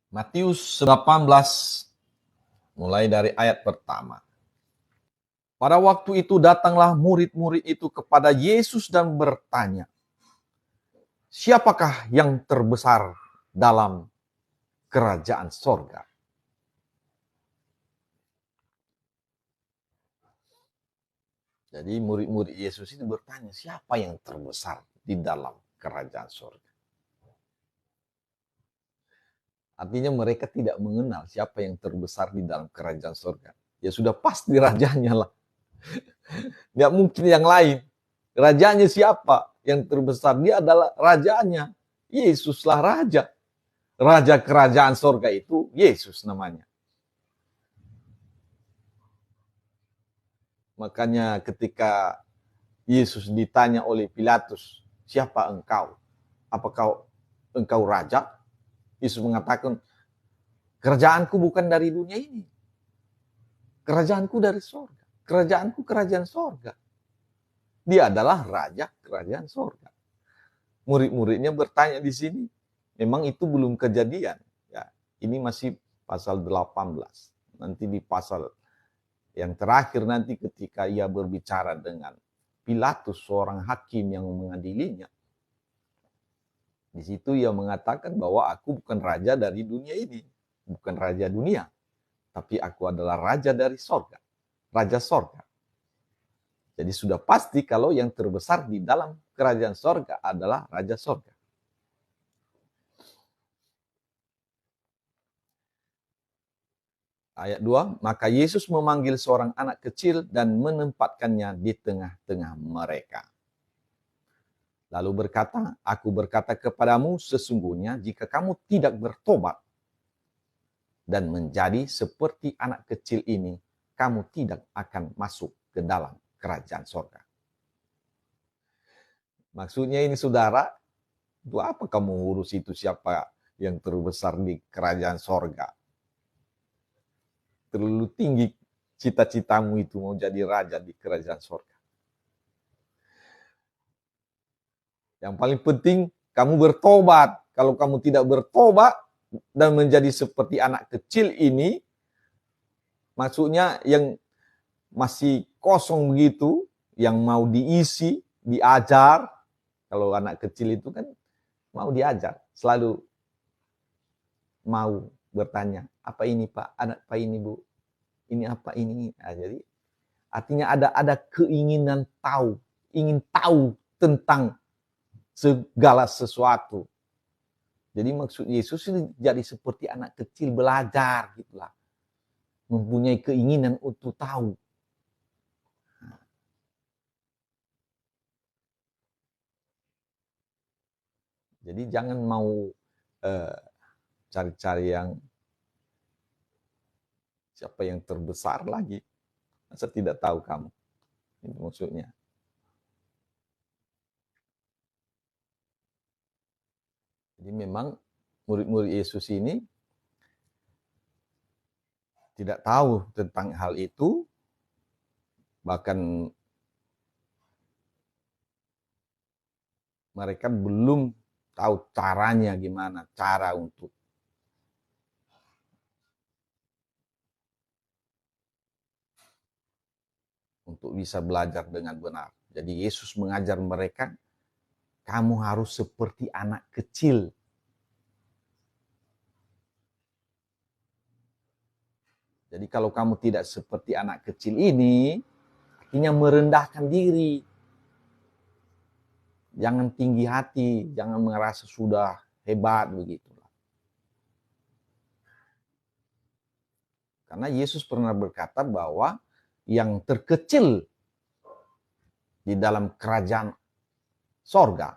Matius 18, mulai dari ayat pertama. Pada waktu itu datanglah murid-murid itu kepada Yesus dan bertanya, siapakah yang terbesar dalam kerajaan sorga? Jadi murid-murid Yesus itu bertanya, siapa yang terbesar di dalam kerajaan sorga? Artinya mereka tidak mengenal siapa yang terbesar di dalam kerajaan sorga. Ya sudah pasti rajanya lah. Tidak mungkin yang lain. Rajanya siapa yang terbesar? Dia adalah rajanya. Yesuslah raja. Raja kerajaan sorga itu Yesus namanya. Makanya ketika Yesus ditanya oleh Pilatus, siapa engkau? Apakah engkau raja? Yesus mengatakan, kerajaanku bukan dari dunia ini. Kerajaanku dari sorga. Kerajaanku kerajaan sorga. Dia adalah raja kerajaan sorga. Murid-muridnya bertanya di sini, memang itu belum kejadian. Ya, ini masih pasal 18. Nanti di pasal yang terakhir nanti ketika ia berbicara dengan Pilatus, seorang hakim yang mengadilinya. Di situ ia mengatakan bahwa aku bukan raja dari dunia ini. Bukan raja dunia. Tapi aku adalah raja dari sorga. Raja sorga. Jadi sudah pasti kalau yang terbesar di dalam kerajaan sorga adalah raja sorga. Ayat 2, maka Yesus memanggil seorang anak kecil dan menempatkannya di tengah-tengah mereka. Lalu berkata, aku berkata kepadamu sesungguhnya jika kamu tidak bertobat dan menjadi seperti anak kecil ini, kamu tidak akan masuk ke dalam kerajaan sorga. Maksudnya ini saudara, itu apa kamu urus itu siapa yang terbesar di kerajaan sorga? Terlalu tinggi cita-citamu itu mau jadi raja di kerajaan sorga. Yang paling penting kamu bertobat. Kalau kamu tidak bertobat dan menjadi seperti anak kecil ini, maksudnya yang masih kosong begitu, yang mau diisi, diajar. Kalau anak kecil itu kan mau diajar, selalu mau bertanya, apa ini Pak, apa ini Bu, ini apa ini. Nah, jadi artinya ada keinginan tahu, ingin tahu tentang segala sesuatu. Jadi maksud Yesus ini jadi seperti anak kecil belajar gitulah, mempunyai keinginan untuk tahu. Jadi jangan mau cari-cari yang siapa yang terbesar lagi. Masa tidak tahu kamu. Itu maksudnya. Jadi memang murid-murid Yesus ini tidak tahu tentang hal itu. Bahkan mereka belum tahu caranya gimana. Cara untuk bisa belajar dengan benar. Jadi Yesus mengajar mereka, kamu harus seperti anak kecil. Jadi kalau kamu tidak seperti anak kecil ini, artinya merendahkan diri. Jangan tinggi hati, jangan merasa sudah hebat begitu. Karena Yesus pernah berkata bahwa yang terkecil di dalam kerajaan sorga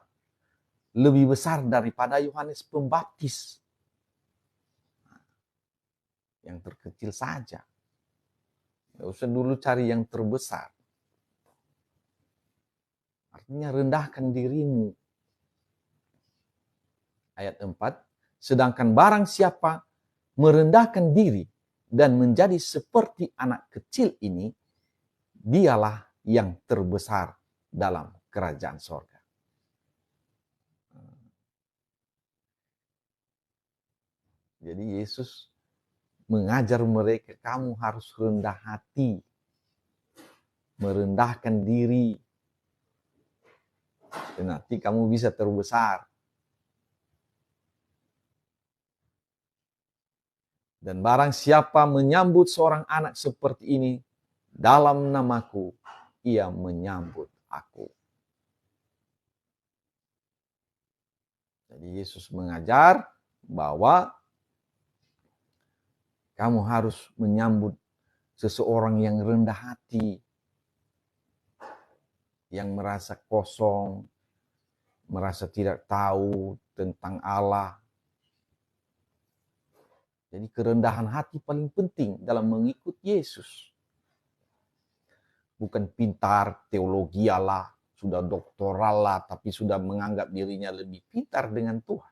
lebih besar daripada Yohanes Pembaptis. Yang terkecil saja. Tidak usah dulu cari yang terbesar. Artinya rendahkan dirimu. Ayat 4, sedangkan barang siapa merendahkan diri dan menjadi seperti anak kecil ini, dialah yang terbesar dalam kerajaan sorga. Jadi Yesus mengajar mereka, kamu harus rendah hati, merendahkan diri. Dan nanti kamu bisa terbesar. Dan barang siapa menyambut seorang anak seperti ini dalam namaku, ia menyambut aku. Jadi Yesus mengajar bahwa kamu harus menyambut seseorang yang rendah hati, yang merasa kosong, merasa tidak tahu tentang Allah. Jadi kerendahan hati paling penting dalam mengikut Yesus. Bukan pintar, teologi lah, sudah doktoral lah, tapi sudah menganggap dirinya lebih pintar dengan Tuhan.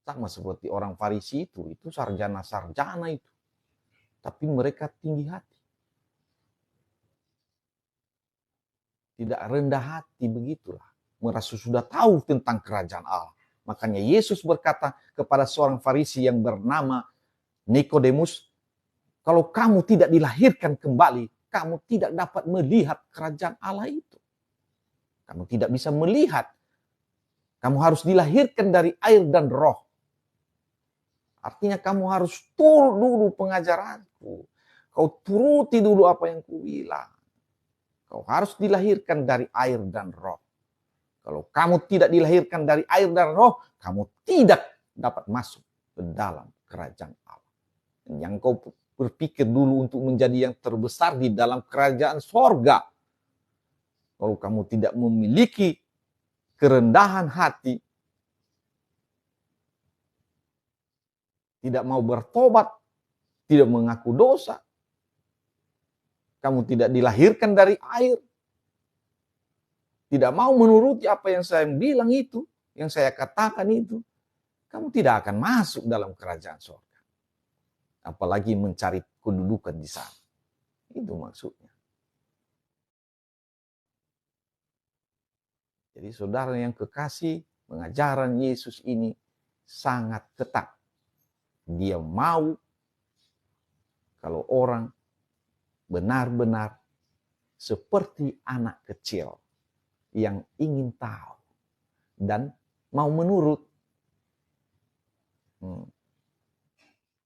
Sama seperti orang Farisi itu sarjana-sarjana itu. Tapi mereka tinggi hati. Tidak rendah hati, begitulah. Merasa sudah tahu tentang kerajaan Allah. Makanya Yesus berkata kepada seorang Farisi yang bernama Nikodemus, kalau kamu tidak dilahirkan kembali, kamu tidak dapat melihat kerajaan Allah itu. Kamu tidak bisa melihat. Kamu harus dilahirkan dari air dan roh. Artinya kamu harus turut dulu pengajaranku. Kau turuti dulu apa yang kubilang. Kau harus dilahirkan dari air dan roh. Kalau kamu tidak dilahirkan dari air dan roh, kamu tidak dapat masuk ke dalam kerajaan Allah. Yang kau berpikir dulu untuk menjadi yang terbesar di dalam kerajaan sorga. Kalau kamu tidak memiliki kerendahan hati, tidak mau bertobat, tidak mengaku dosa, kamu tidak dilahirkan dari air, tidak mau menuruti apa yang saya bilang itu, yang saya katakan itu, kamu tidak akan masuk dalam kerajaan surga. Apalagi mencari kedudukan di sana. Itu maksudnya. Jadi saudara yang kekasih, pengajaran Yesus ini sangat ketat. Dia mau kalau orang benar-benar seperti anak kecil yang ingin tahu dan mau menurut.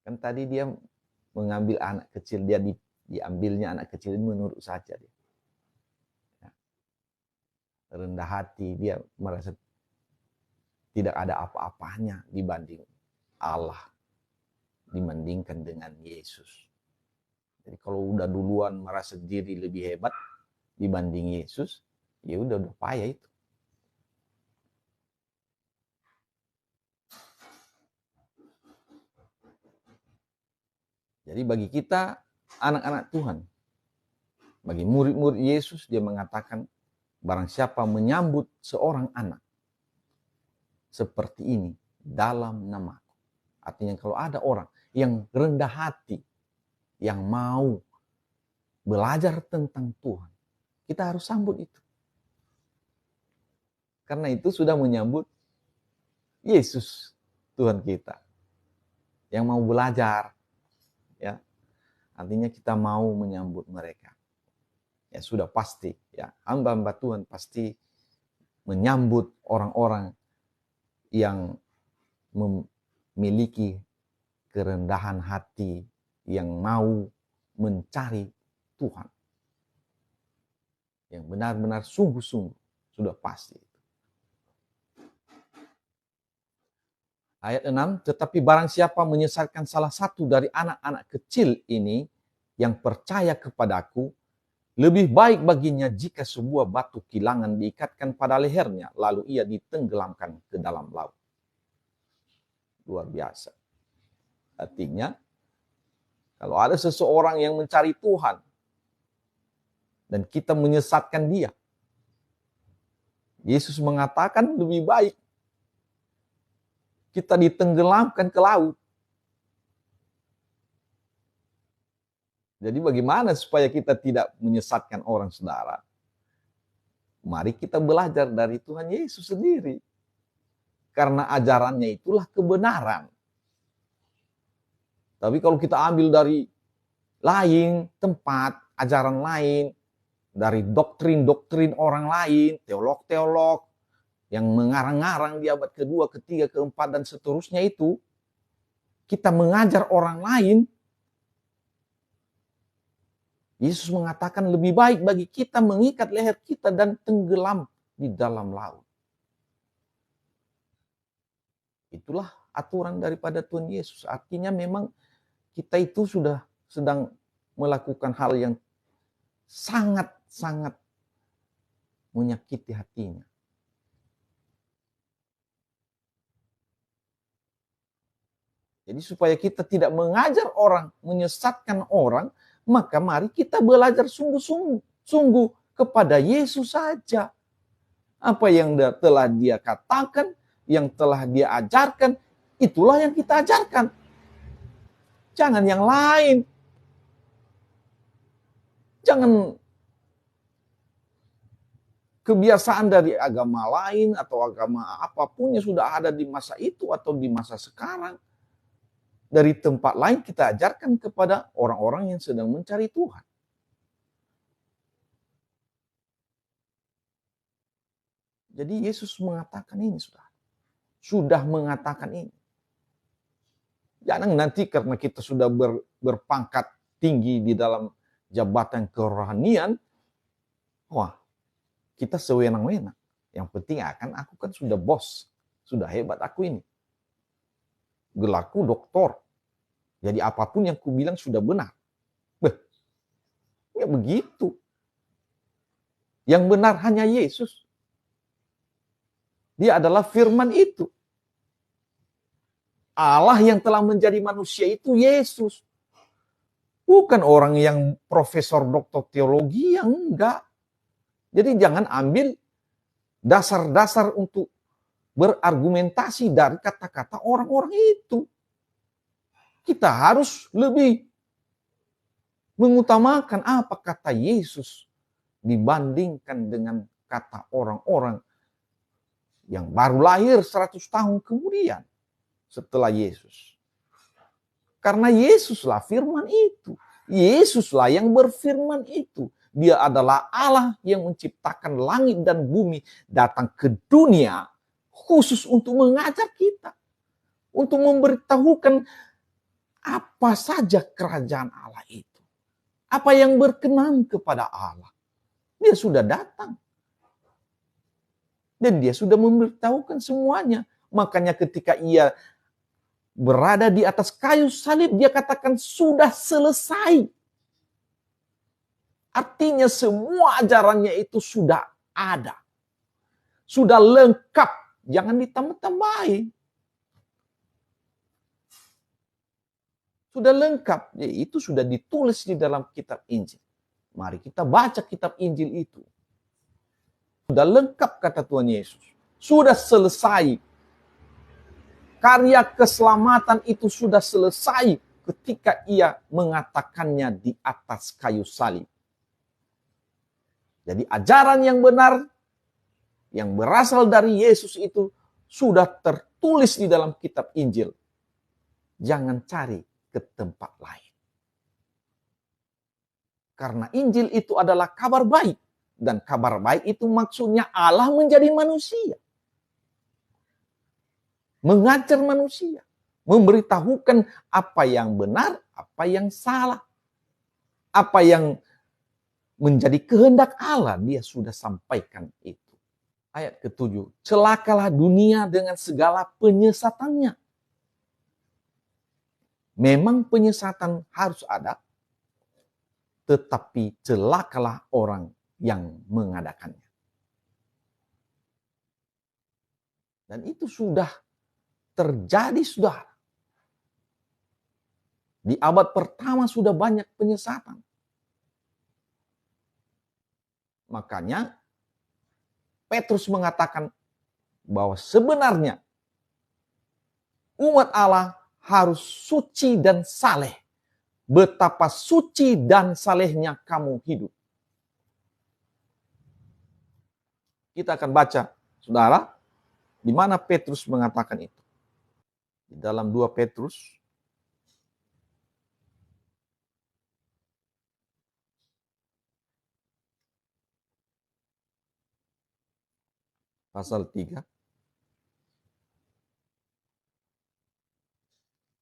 Kan tadi dia mengambil anak kecil, dia diambilnya anak kecil ini menurut saja dia. Rendah hati, dia merasa tidak ada apa-apanya dibanding Allah, dibandingkan dengan Yesus. Jadi kalau udah duluan merasa diri lebih hebat dibanding Yesus, ya udah payah itu. Jadi bagi kita anak-anak Tuhan, bagi murid-murid Yesus, dia mengatakan barang siapa menyambut seorang anak seperti ini dalam namaku. Artinya kalau ada orang yang rendah hati, yang mau belajar tentang Tuhan, kita harus sambut itu. Karena itu sudah menyambut Yesus, Tuhan kita. Yang mau belajar, ya, artinya kita mau menyambut mereka. Ya sudah pasti, ya, hamba-hamba Tuhan pasti menyambut orang-orang yang memiliki kerendahan hati, yang mau mencari Tuhan. Yang benar-benar sungguh-sungguh, sudah pasti. Ayat 6, tetapi barang siapa menyesatkan salah satu dari anak-anak kecil ini yang percaya kepadaku, lebih baik baginya jika sebuah batu kilangan diikatkan pada lehernya, lalu ia ditenggelamkan ke dalam laut. Luar biasa. Artinya, kalau ada seseorang yang mencari Tuhan, dan kita menyesatkan dia, Yesus mengatakan lebih baik kita ditenggelamkan ke laut. Jadi bagaimana supaya kita tidak menyesatkan orang, saudara? Mari kita belajar dari Tuhan Yesus sendiri. Karena ajarannya itulah kebenaran. Tapi kalau kita ambil dari lain tempat, ajaran lain, dari doktrin-doktrin orang lain, teolog-teolog yang mengarang-arang di abad kedua, ketiga, keempat, dan seterusnya itu, kita mengajar orang lain, Yesus mengatakan lebih baik bagi kita mengikat leher kita dan tenggelam di dalam laut. Itulah aturan daripada Tuhan Yesus. Artinya memang kita itu sudah sedang melakukan hal yang sangat-sangat menyakiti hatinya. Jadi supaya kita tidak mengajar orang, menyesatkan orang, maka mari kita belajar sungguh-sungguh kepada Yesus saja. Apa yang telah Dia katakan, yang telah Dia ajarkan, itulah yang kita ajarkan. Jangan yang lain. Jangan kebiasaan dari agama lain atau agama apapun yang sudah ada di masa itu atau di masa sekarang. Dari tempat lain kita ajarkan kepada orang-orang yang sedang mencari Tuhan. Jadi Yesus mengatakan ini, sudah mengatakan ini. Jangan nanti karena kita sudah berpangkat tinggi di dalam jabatan kerohanian, wah, kita sewenang-wenang. Yang penting aku kan sudah bos, sudah hebat aku ini. Gelarku doktor. Jadi apapun yang kubilang sudah benar. Ya begitu. Yang benar hanya Yesus. Dia adalah firman itu. Allah yang telah menjadi manusia itu Yesus. Bukan orang yang profesor doktor teologi, yang enggak. Jadi jangan ambil dasar-dasar untuk berargumentasi dari kata-kata orang-orang itu. Kita harus lebih mengutamakan apa kata Yesus dibandingkan dengan kata orang-orang yang baru lahir 100 tahun kemudian setelah Yesus. Karena Yesuslah firman itu. Yesuslah yang berfirman itu. Dia adalah Allah yang menciptakan langit dan bumi, datang ke dunia khusus untuk mengajar kita. Untuk memberitahukan apa saja kerajaan Allah itu. Apa yang berkenan kepada Allah. Dia sudah datang. Dan dia sudah memberitahukan semuanya. Makanya ketika ia berada di atas kayu salib, dia katakan sudah selesai. Artinya semua ajarannya itu sudah ada. Sudah lengkap. Jangan ditambah-tambahin. Sudah lengkap. Itu sudah ditulis di dalam kitab Injil. Mari kita baca kitab Injil itu. Sudah lengkap kata Tuhan Yesus. Sudah selesai. Karya keselamatan itu sudah selesai ketika ia mengatakannya di atas kayu salib. Jadi ajaran yang benar, yang berasal dari Yesus itu sudah tertulis di dalam kitab Injil. Jangan cari ke tempat lain. Karena Injil itu adalah kabar baik. Dan kabar baik itu maksudnya Allah menjadi manusia. Mengajar manusia. Memberitahukan apa yang benar, apa yang salah. Apa yang menjadi kehendak Allah, dia sudah sampaikan itu. Ayat ke-7. Celakalah dunia dengan segala penyesatannya. Memang penyesatan harus ada, tetapi celakalah orang yang mengadakannya. Dan itu sudah terjadi, saudara. Di abad pertama sudah banyak penyesatan. Makanya Petrus mengatakan bahwa sebenarnya umat Allah harus suci dan saleh. Betapa suci dan salehnya kamu hidup. Kita akan baca, saudara, Di mana Petrus mengatakan itu? Di dalam 2 Petrus pasal 3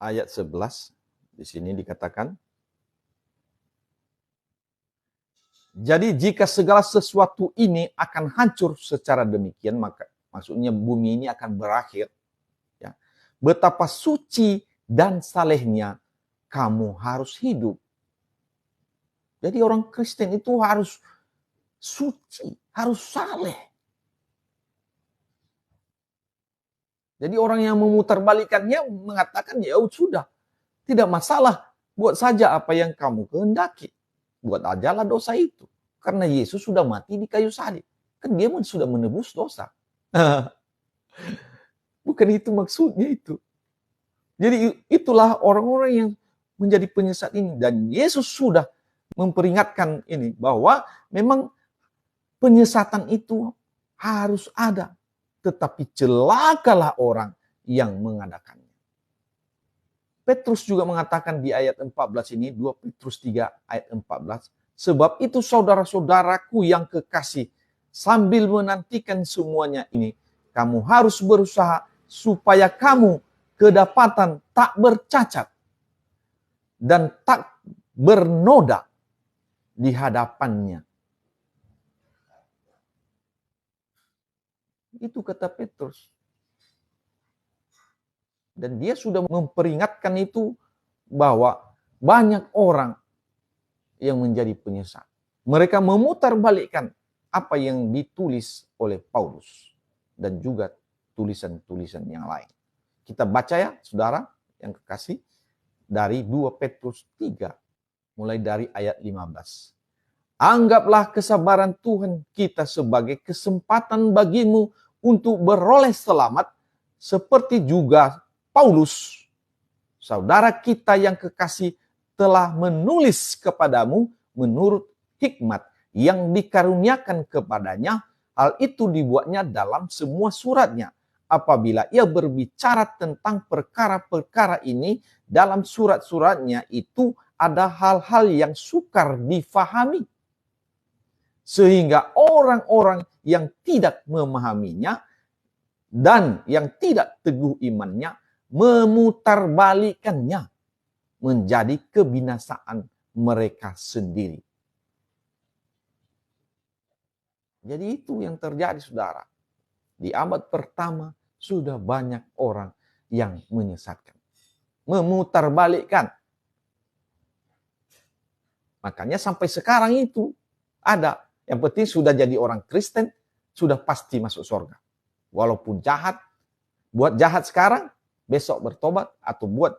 ayat 11. Di sini dikatakan, jadi jika segala sesuatu ini akan hancur secara demikian, maka maksudnya bumi ini akan berakhir, ya. Betapa suci dan salehnya kamu harus hidup. Jadi orang Kristen itu harus suci, harus saleh. Jadi orang yang memutarbalikannya mengatakan, ya sudah, tidak masalah, buat saja apa yang kamu kehendaki. Buat ajalah dosa itu. Karena Yesus sudah mati di kayu salib. Kan dia sudah menebus dosa. Bukan itu maksudnya itu. Jadi itulah orang-orang yang menjadi penyesat ini. Dan Yesus sudah memperingatkan ini bahwa memang penyesatan itu harus ada. Tetapi celakalah orang yang mengadakannya. Petrus juga mengatakan di ayat 14 ini, 2 Petrus 3 ayat 14, sebab itu saudara-saudaraku yang kekasih, sambil menantikan semuanya ini, kamu harus berusaha supaya kamu kedapatan tak bercacat dan tak bernoda di hadapannya. Itu kata Petrus. Dan dia sudah memperingatkan itu bahwa banyak orang yang menjadi penyesat. Mereka memutarbalikkan apa yang ditulis oleh Paulus dan juga tulisan-tulisan yang lain. Kita baca ya, saudara yang kekasih, dari 2 Petrus 3, mulai dari ayat 15. Anggaplah kesabaran Tuhan kita sebagai kesempatan bagimu untuk beroleh selamat, seperti juga Paulus, saudara kita yang kekasih, telah menulis kepadamu menurut hikmat yang dikaruniakan kepadanya. Hal itu dibuatnya dalam semua suratnya. Apabila ia berbicara tentang perkara-perkara ini, dalam surat-suratnya itu ada hal-hal yang sukar difahami. Sehingga orang-orang yang tidak memahaminya dan yang tidak teguh imannya memutarbalikannya menjadi kebinasaan mereka sendiri. Jadi itu yang terjadi, saudara. Di abad pertama sudah banyak orang yang menyesatkan, memutarbalikkan. Makanya sampai sekarang itu ada. Yang penting sudah jadi orang Kristen, sudah pasti masuk surga. Walaupun jahat, buat jahat sekarang, besok bertobat, atau buat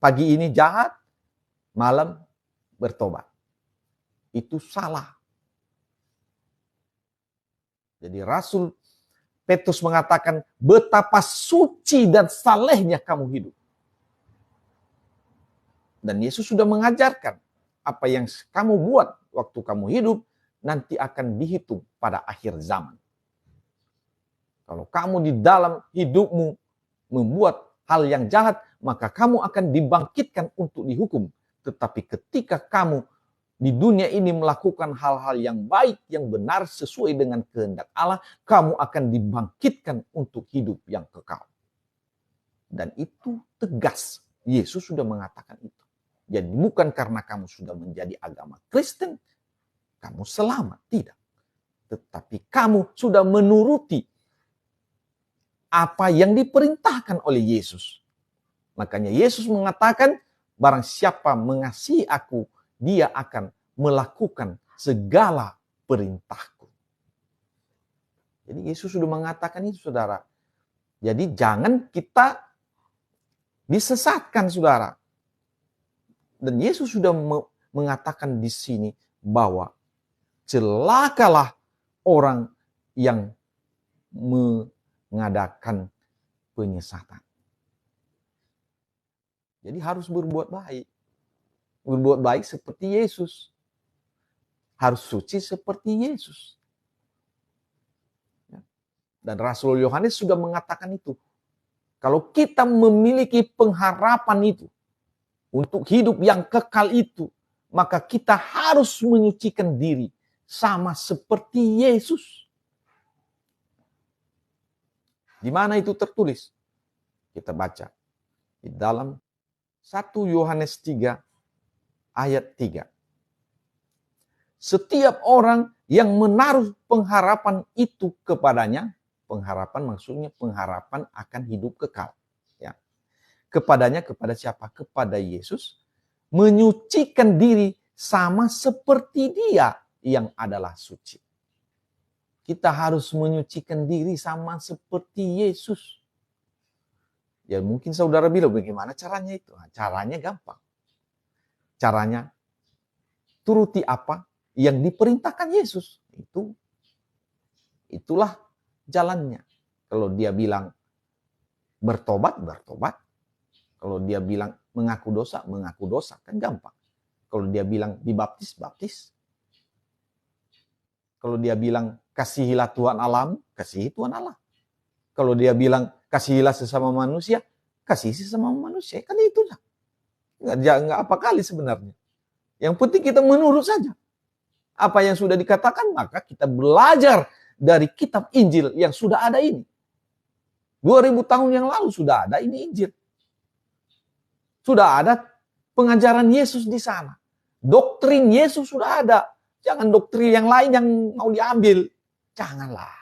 pagi ini jahat, malam bertobat. Itu salah. Jadi Rasul Petrus mengatakan, betapa suci dan salehnya kamu hidup. Dan Yesus sudah mengajarkan, apa yang kamu buat waktu kamu hidup, nanti akan dihitung pada akhir zaman. Kalau kamu di dalam hidupmu membuat hal yang jahat, maka kamu akan dibangkitkan untuk dihukum. Tetapi ketika kamu di dunia ini melakukan hal-hal yang baik, yang benar sesuai dengan kehendak Allah, kamu akan dibangkitkan untuk hidup yang kekal. Dan itu tegas. Yesus sudah mengatakan itu. Jadi bukan karena kamu sudah menjadi agama Kristen, kamu selamat. Tidak. Tetapi kamu sudah menuruti apa yang diperintahkan oleh Yesus. Makanya Yesus mengatakan, barang siapa mengasihi aku, dia akan melakukan segala perintahku. Jadi Yesus sudah mengatakan itu, saudara. Jadi jangan kita disesatkan, saudara. Dan Yesus sudah mengatakan di sini bahwa celakalah orang yang mengadakan penyesatan. Jadi harus berbuat baik. Berbuat baik seperti Yesus. Harus suci seperti Yesus. Dan Rasul Yohanes sudah mengatakan itu. Kalau kita memiliki pengharapan itu, untuk hidup yang kekal itu, maka kita harus menyucikan diri sama seperti Yesus. Di mana itu tertulis? Kita baca di dalam 1 Yohanes 3 ayat 3. Setiap orang yang menaruh pengharapan itu kepadanya, pengharapan maksudnya pengharapan akan hidup kekal. Ya. Kepadanya, kepada siapa? Kepada Yesus. Menyucikan diri sama seperti Dia yang adalah suci. Kita harus menyucikan diri sama seperti Yesus. Ya mungkin saudara bilang, bagaimana caranya itu? Nah, caranya gampang. Caranya turuti apa yang diperintahkan Yesus. Itulah jalannya. Kalau dia bilang bertobat, bertobat. Kalau dia bilang mengaku dosa, kan gampang. Kalau dia bilang dibaptis, baptis. Kalau dia bilang kasihilah Tuhan Allah, kasihi Tuhan Allah. Kalau dia bilang kasihilah sesama manusia, kasihi sesama manusia. Kan itulah. Enggak apa kali sebenarnya. Yang penting kita menurut saja. Apa yang sudah dikatakan, maka kita belajar dari kitab Injil yang sudah ada ini. 2000 tahun yang lalu sudah ada ini Injil. Sudah ada pengajaran Yesus di sana. Doktrin Yesus sudah ada. Jangan doktrin yang lain yang mau diambil. Janganlah.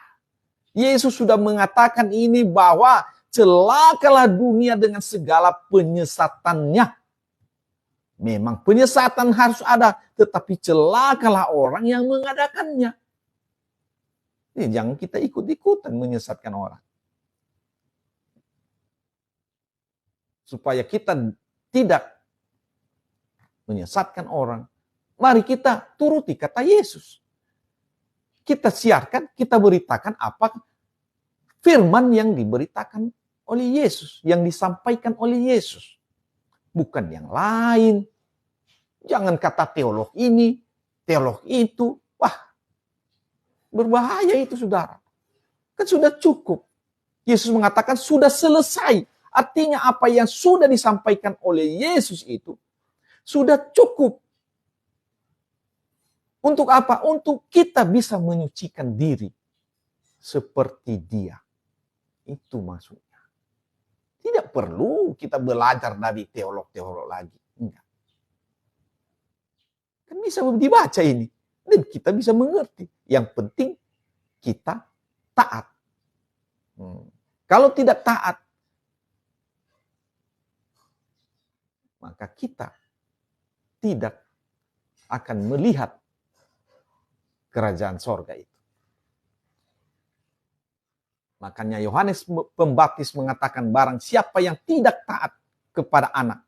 Yesus sudah mengatakan ini bahwa celakalah dunia dengan segala penyesatannya. Memang penyesatan harus ada, tetapi celakalah orang yang mengadakannya. Ini jangan kita ikut-ikutan menyesatkan orang. Supaya kita tidak menyesatkan orang, mari kita turuti kata Yesus. Kita siarkan, kita beritakan apa firman yang diberitakan oleh Yesus, yang disampaikan oleh Yesus. Bukan yang lain. Jangan kata teolog ini, teolog itu. Wah, berbahaya itu saudara. Kan sudah cukup. Yesus mengatakan sudah selesai. Artinya apa yang sudah disampaikan oleh Yesus itu sudah cukup. Untuk apa? Untuk kita bisa menyucikan diri seperti Dia. Itu maksudnya. Tidak perlu kita belajar dari teolog-teolog lagi. Enggak. Kan bisa dibaca ini. Dan kita bisa mengerti. Yang penting kita taat. Kalau tidak taat, maka kita tidak akan melihat kerajaan sorga itu. Makanya Yohanes Pembaptis mengatakan barang siapa yang tidak taat kepada anak,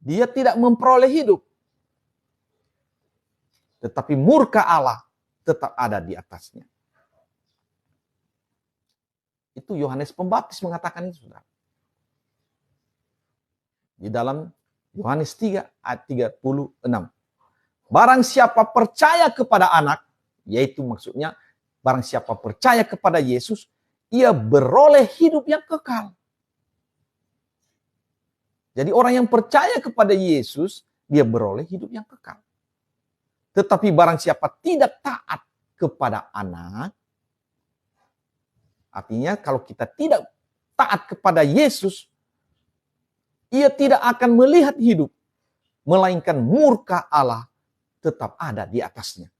dia tidak memperoleh hidup. Tetapi murka Allah tetap ada di atasnya. Itu Yohanes Pembaptis mengatakan itu, saudara. Di dalam Yohanes 3 ayat 36. Barang siapa percaya kepada anak, yaitu maksudnya barang siapa percaya kepada Yesus, ia beroleh hidup yang kekal. Jadi orang yang percaya kepada Yesus, dia beroleh hidup yang kekal. Tetapi barang siapa tidak taat kepada anak, artinya kalau kita tidak taat kepada Yesus, ia tidak akan melihat hidup, melainkan murka Allah tetap ada di atasnya.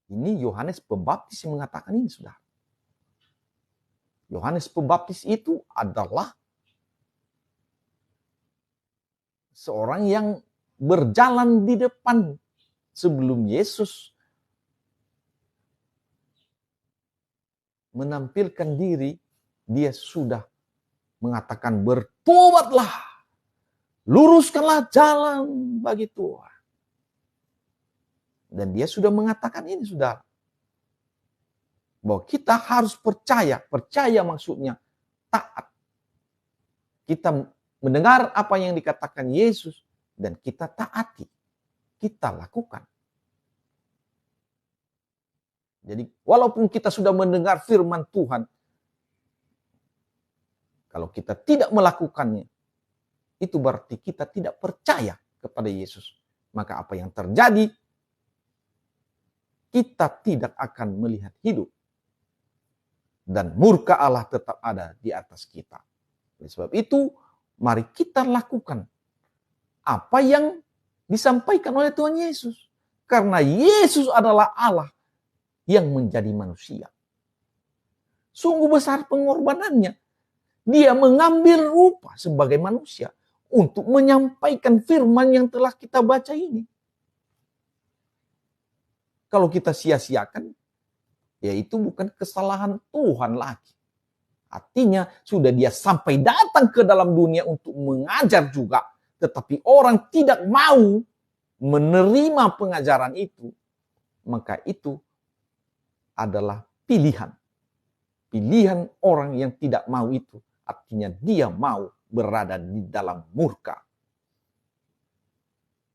Ini Yohanes Pembaptis yang mengatakan ini, saudara. Yohanes Pembaptis itu adalah seorang yang berjalan di depan sebelum Yesus menampilkan diri. Dia sudah mengatakan bertobatlah, luruskanlah jalan bagi Tuhan. Dan dia sudah mengatakan ini, saudara. Bahwa kita harus percaya. Percaya maksudnya taat. Kita mendengar apa yang dikatakan Yesus dan kita taati. Kita lakukan. Jadi walaupun kita sudah mendengar firman Tuhan, kalau kita tidak melakukannya, itu berarti kita tidak percaya kepada Yesus. Maka apa yang terjadi? Kita tidak akan melihat hidup. Dan murka Allah tetap ada di atas kita. Oleh sebab itu, mari kita lakukan apa yang disampaikan oleh Tuhan Yesus. Karena Yesus adalah Allah yang menjadi manusia. Sungguh besar pengorbanannya. Dia mengambil rupa sebagai manusia untuk menyampaikan firman yang telah kita baca ini. Kalau kita sia-siakan, ya itu bukan kesalahan Tuhan lagi. Artinya sudah dia sampai datang ke dalam dunia untuk mengajar juga. Tetapi orang tidak mau menerima pengajaran itu. Maka itu adalah pilihan. Pilihan orang yang tidak mau itu. Artinya dia mau berada di dalam murka.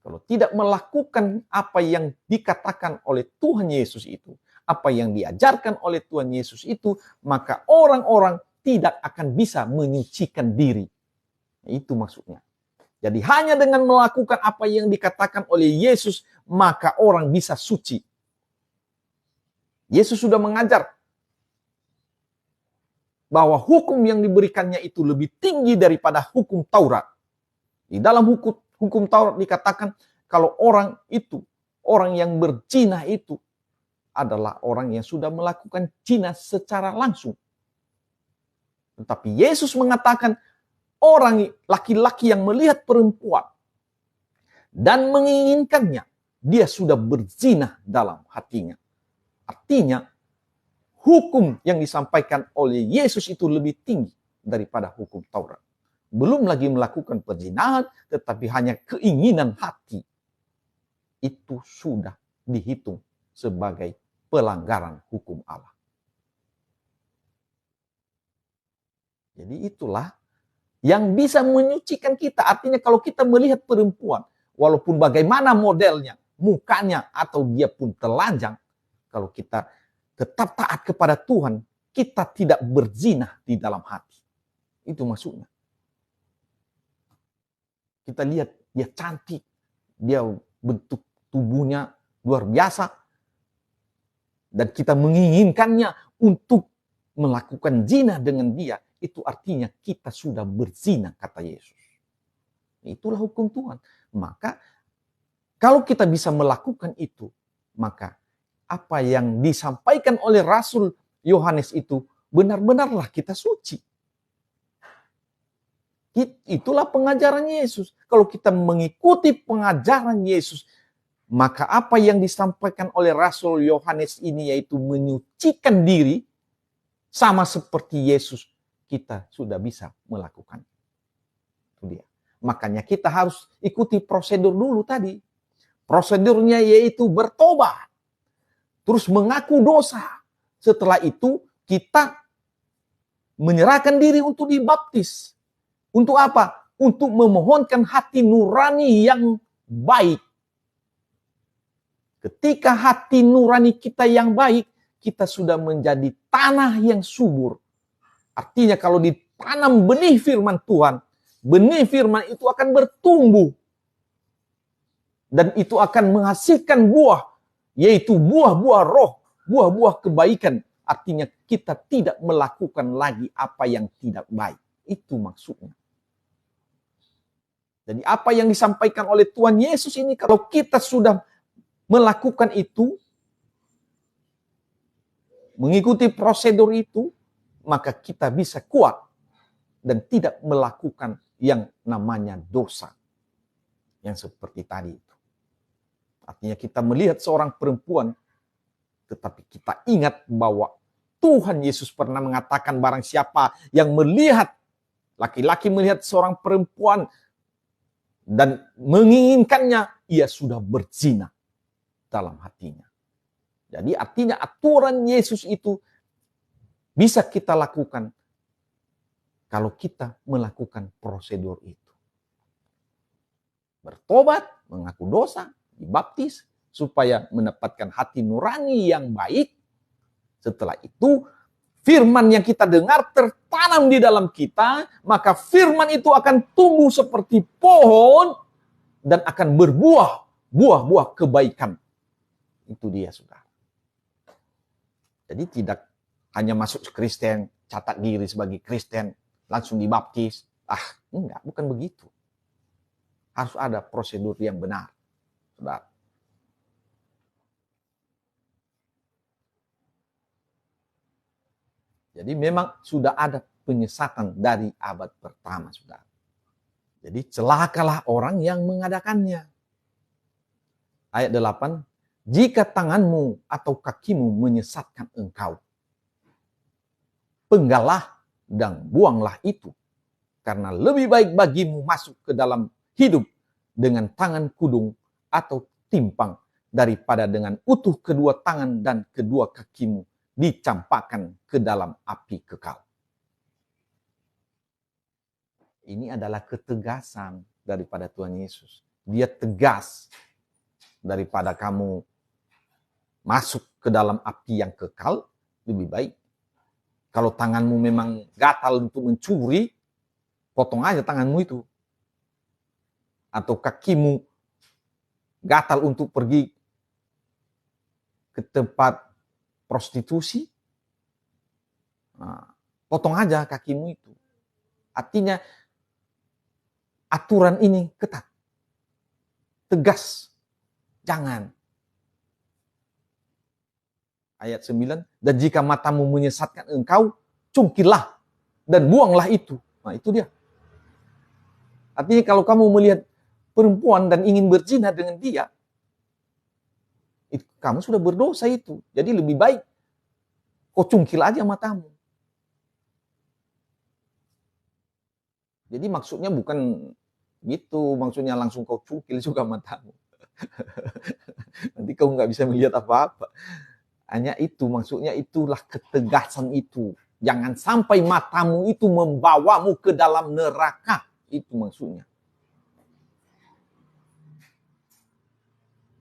Kalau tidak melakukan apa yang dikatakan oleh Tuhan Yesus itu, apa yang diajarkan oleh Tuhan Yesus itu, maka orang-orang tidak akan bisa menyucikan diri. Itu maksudnya. Jadi hanya dengan melakukan apa yang dikatakan oleh Yesus, maka orang bisa suci. Yesus sudah mengajar bahwa hukum yang diberikannya itu lebih tinggi daripada hukum Taurat. Di dalam hukum Taurat dikatakan kalau orang itu, orang yang berzina itu adalah orang yang sudah melakukan zina secara langsung. Tetapi Yesus mengatakan orang laki-laki yang melihat perempuan dan menginginkannya, dia sudah berzina dalam hatinya. Artinya hukum yang disampaikan oleh Yesus itu lebih tinggi daripada hukum Taurat. Belum lagi melakukan perzinahan, tetapi hanya keinginan hati. Itu sudah dihitung sebagai pelanggaran hukum Allah. Jadi itulah yang bisa menyucikan kita. Artinya kalau kita melihat perempuan, walaupun bagaimana modelnya, mukanya, atau dia pun telanjang, kalau kita tetap taat kepada Tuhan, kita tidak berzina di dalam hati. Itu maksudnya. Kita lihat dia cantik, dia bentuk tubuhnya luar biasa, dan kita menginginkannya untuk melakukan zina dengan dia, itu artinya kita sudah berzina, kata Yesus. Itulah hukum Tuhan. Maka kalau kita bisa melakukan itu, maka apa yang disampaikan oleh Rasul Yohanes itu benar-benarlah kita suci. Itulah pengajaran Yesus. Kalau kita mengikuti pengajaran Yesus, maka apa yang disampaikan oleh Rasul Yohanes ini yaitu menyucikan diri, sama seperti Yesus, kita sudah bisa melakukan. Itu dia. Makanya kita harus ikuti prosedur dulu tadi. Prosedurnya yaitu bertobat. Terus mengaku dosa. Setelah itu kita menyerahkan diri untuk dibaptis. Untuk apa? Untuk memohonkan hati nurani yang baik. Ketika hati nurani kita yang baik, kita sudah menjadi tanah yang subur. Artinya kalau ditanam benih firman Tuhan, benih firman itu akan bertumbuh. Dan itu akan menghasilkan buah, yaitu buah-buah roh, buah-buah kebaikan. Artinya kita tidak melakukan lagi apa yang tidak baik. Itu maksudnya. Jadi apa yang disampaikan oleh Tuhan Yesus ini, kalau kita sudah melakukan itu, mengikuti prosedur itu, maka kita bisa kuat dan tidak melakukan yang namanya dosa. Yang seperti tadi itu. Artinya kita melihat seorang perempuan, tetapi kita ingat bahwa Tuhan Yesus pernah mengatakan barang siapa yang melihat, laki-laki melihat seorang perempuan dan menginginkannya, ia sudah berzina dalam hatinya. Jadi artinya aturan Yesus itu bisa kita lakukan kalau kita melakukan prosedur itu. Bertobat, mengaku dosa, dibaptis, supaya mendapatkan hati nurani yang baik, Setelah itu, firman yang kita dengar tertanam di dalam kita, maka firman itu akan tumbuh seperti pohon dan akan berbuah, buah-buah kebaikan. Itu dia, saudara. Jadi tidak hanya masuk Kristen, catat diri sebagai Kristen, langsung dibaptis. Enggak, bukan begitu. Harus ada prosedur yang benar, saudara. Jadi memang sudah ada penyesatan dari abad pertama, saudara. Jadi celakalah orang yang mengadakannya. Ayat 8, jika tanganmu atau kakimu menyesatkan engkau, penggalah dan buanglah itu. Karena lebih baik bagimu masuk ke dalam hidup dengan tangan kudung atau timpang daripada dengan utuh kedua tangan dan kedua kakimu dicampakkan ke dalam api kekal. Ini adalah ketegasan daripada Tuhan Yesus. Dia tegas daripada kamu masuk ke dalam api yang kekal, lebih baik. Kalau tanganmu memang gatal untuk mencuri, potong aja tanganmu itu. Atau kakimu gatal untuk pergi ke tempat prostitusi, potong aja kakimu itu. Artinya aturan ini ketat, tegas, jangan. Ayat 9, dan jika matamu menyesatkan engkau, cungkilah dan buanglah itu. Nah itu dia. Artinya kalau kamu melihat perempuan dan ingin berzina dengan dia, kamu sudah berdosa itu. Jadi lebih baik kau cungkil aja matamu. Jadi maksudnya bukan gitu, maksudnya langsung kau cungkil juga matamu. Nanti kau nggak bisa melihat apa-apa. Hanya itu, maksudnya itulah ketegasan itu. Jangan sampai matamu itu membawamu ke dalam neraka. Itu maksudnya.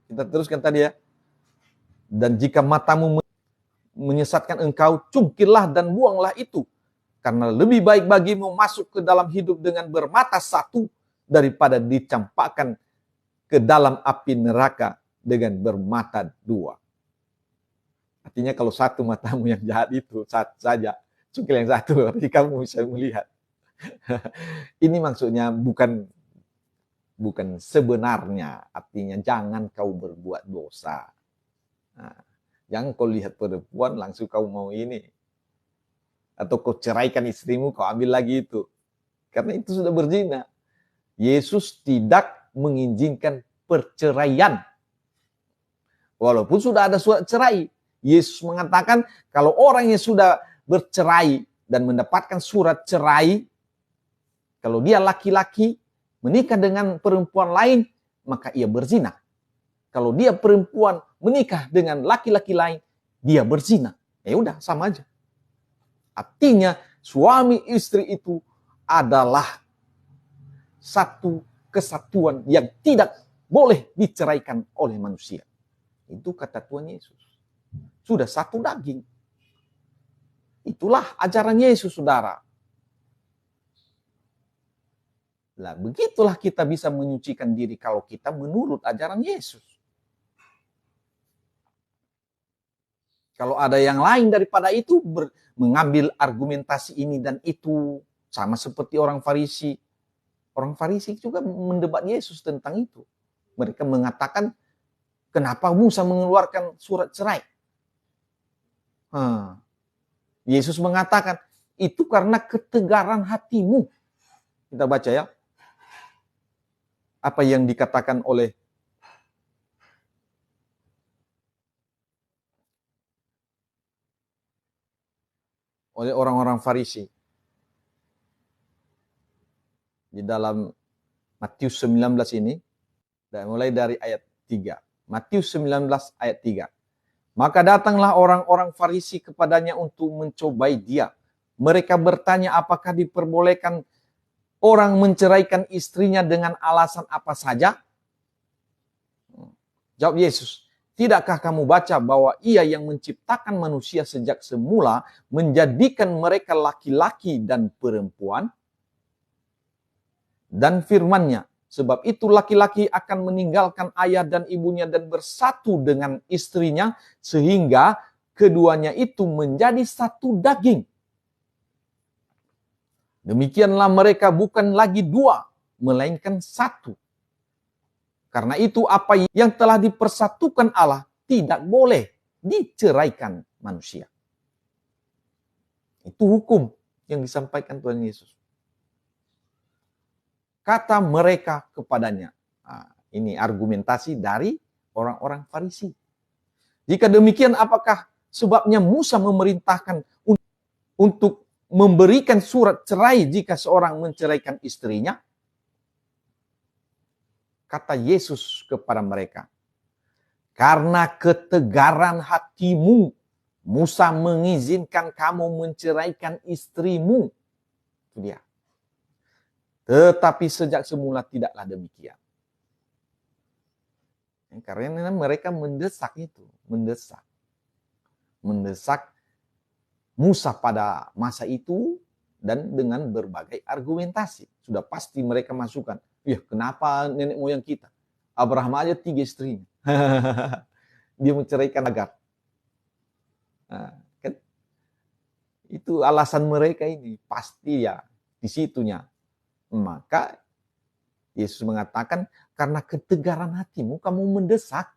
Kita teruskan tadi ya. Dan jika matamu menyesatkan engkau, cungkillah dan buanglah itu. Karena lebih baik bagimu masuk ke dalam hidup dengan bermata satu daripada dicampakkan ke dalam api neraka dengan bermata dua. Artinya kalau satu matamu yang jahat itu, satu saja, cungkil yang satu, artinya kamu bisa melihat. Ini maksudnya bukan sebenarnya, artinya jangan kau berbuat dosa. Nah, jangan kau lihat perempuan langsung kau mau ini. Atau kau ceraikan istrimu, kau ambil lagi itu. Karena itu sudah berzina. Yesus tidak mengizinkan perceraian. Walaupun sudah ada surat cerai. Yesus mengatakan kalau orang yang sudah bercerai dan mendapatkan surat cerai, kalau dia laki-laki menikah dengan perempuan lain, maka ia berzina. Kalau dia perempuan menikah dengan laki-laki lain, dia berzina. Ya udah, sama aja. Artinya suami istri itu adalah satu kesatuan yang tidak boleh diceraikan oleh manusia. Itu kata Tuhan Yesus. Sudah satu daging. Itulah ajaran Yesus, saudara. Nah, begitulah kita bisa menyucikan diri kalau kita menurut ajaran Yesus. Kalau ada yang lain daripada itu, mengambil argumentasi ini dan itu, sama seperti orang Farisi. Orang Farisi juga mendebat Yesus tentang itu. Mereka mengatakan, kenapa Musa mengeluarkan surat cerai? Yesus mengatakan, itu karena ketegaran hatimu. Kita baca ya. Apa yang dikatakan oleh orang-orang Farisi. Di dalam Matius 19 ini, dan mulai dari ayat 3. Matius 19 ayat 3. Maka datanglah orang-orang Farisi kepadanya untuk mencobai dia. Mereka bertanya apakah diperbolehkan orang menceraikan istrinya dengan alasan apa saja? Jawab Yesus, Tidakkah kamu baca bahwa Ia yang menciptakan manusia sejak semula menjadikan mereka laki-laki dan perempuan? Dan firman-Nya, sebab itu laki-laki akan meninggalkan ayah dan ibunya dan bersatu dengan istrinya sehingga keduanya itu menjadi satu daging. Demikianlah mereka bukan lagi dua, melainkan satu. Karena itu apa yang telah dipersatukan Allah tidak boleh diceraikan manusia. Itu hukum yang disampaikan Tuhan Yesus. Kata mereka kepadanya. Nah, ini argumentasi dari orang-orang Farisi. Jika demikian, apakah sebabnya Musa memerintahkan untuk memberikan surat cerai jika seorang menceraikan istrinya? Kata Yesus kepada mereka, karena ketegaran hatimu, Musa mengizinkan kamu menceraikan istrimu. Itu dia. Tetapi sejak semula tidaklah demikian. Karena mereka mendesak itu. Mendesak Musa pada masa itu dan dengan berbagai argumentasi. Sudah pasti mereka masukkan. Ya, kenapa nenek moyang kita? Abraham aja 3 istrinya. Dia menceraikan Hagar. Nah, kan? Itu alasan mereka ini. Pasti ya di situnya. Maka Yesus mengatakan, karena ketegaran hatimu kamu mendesak.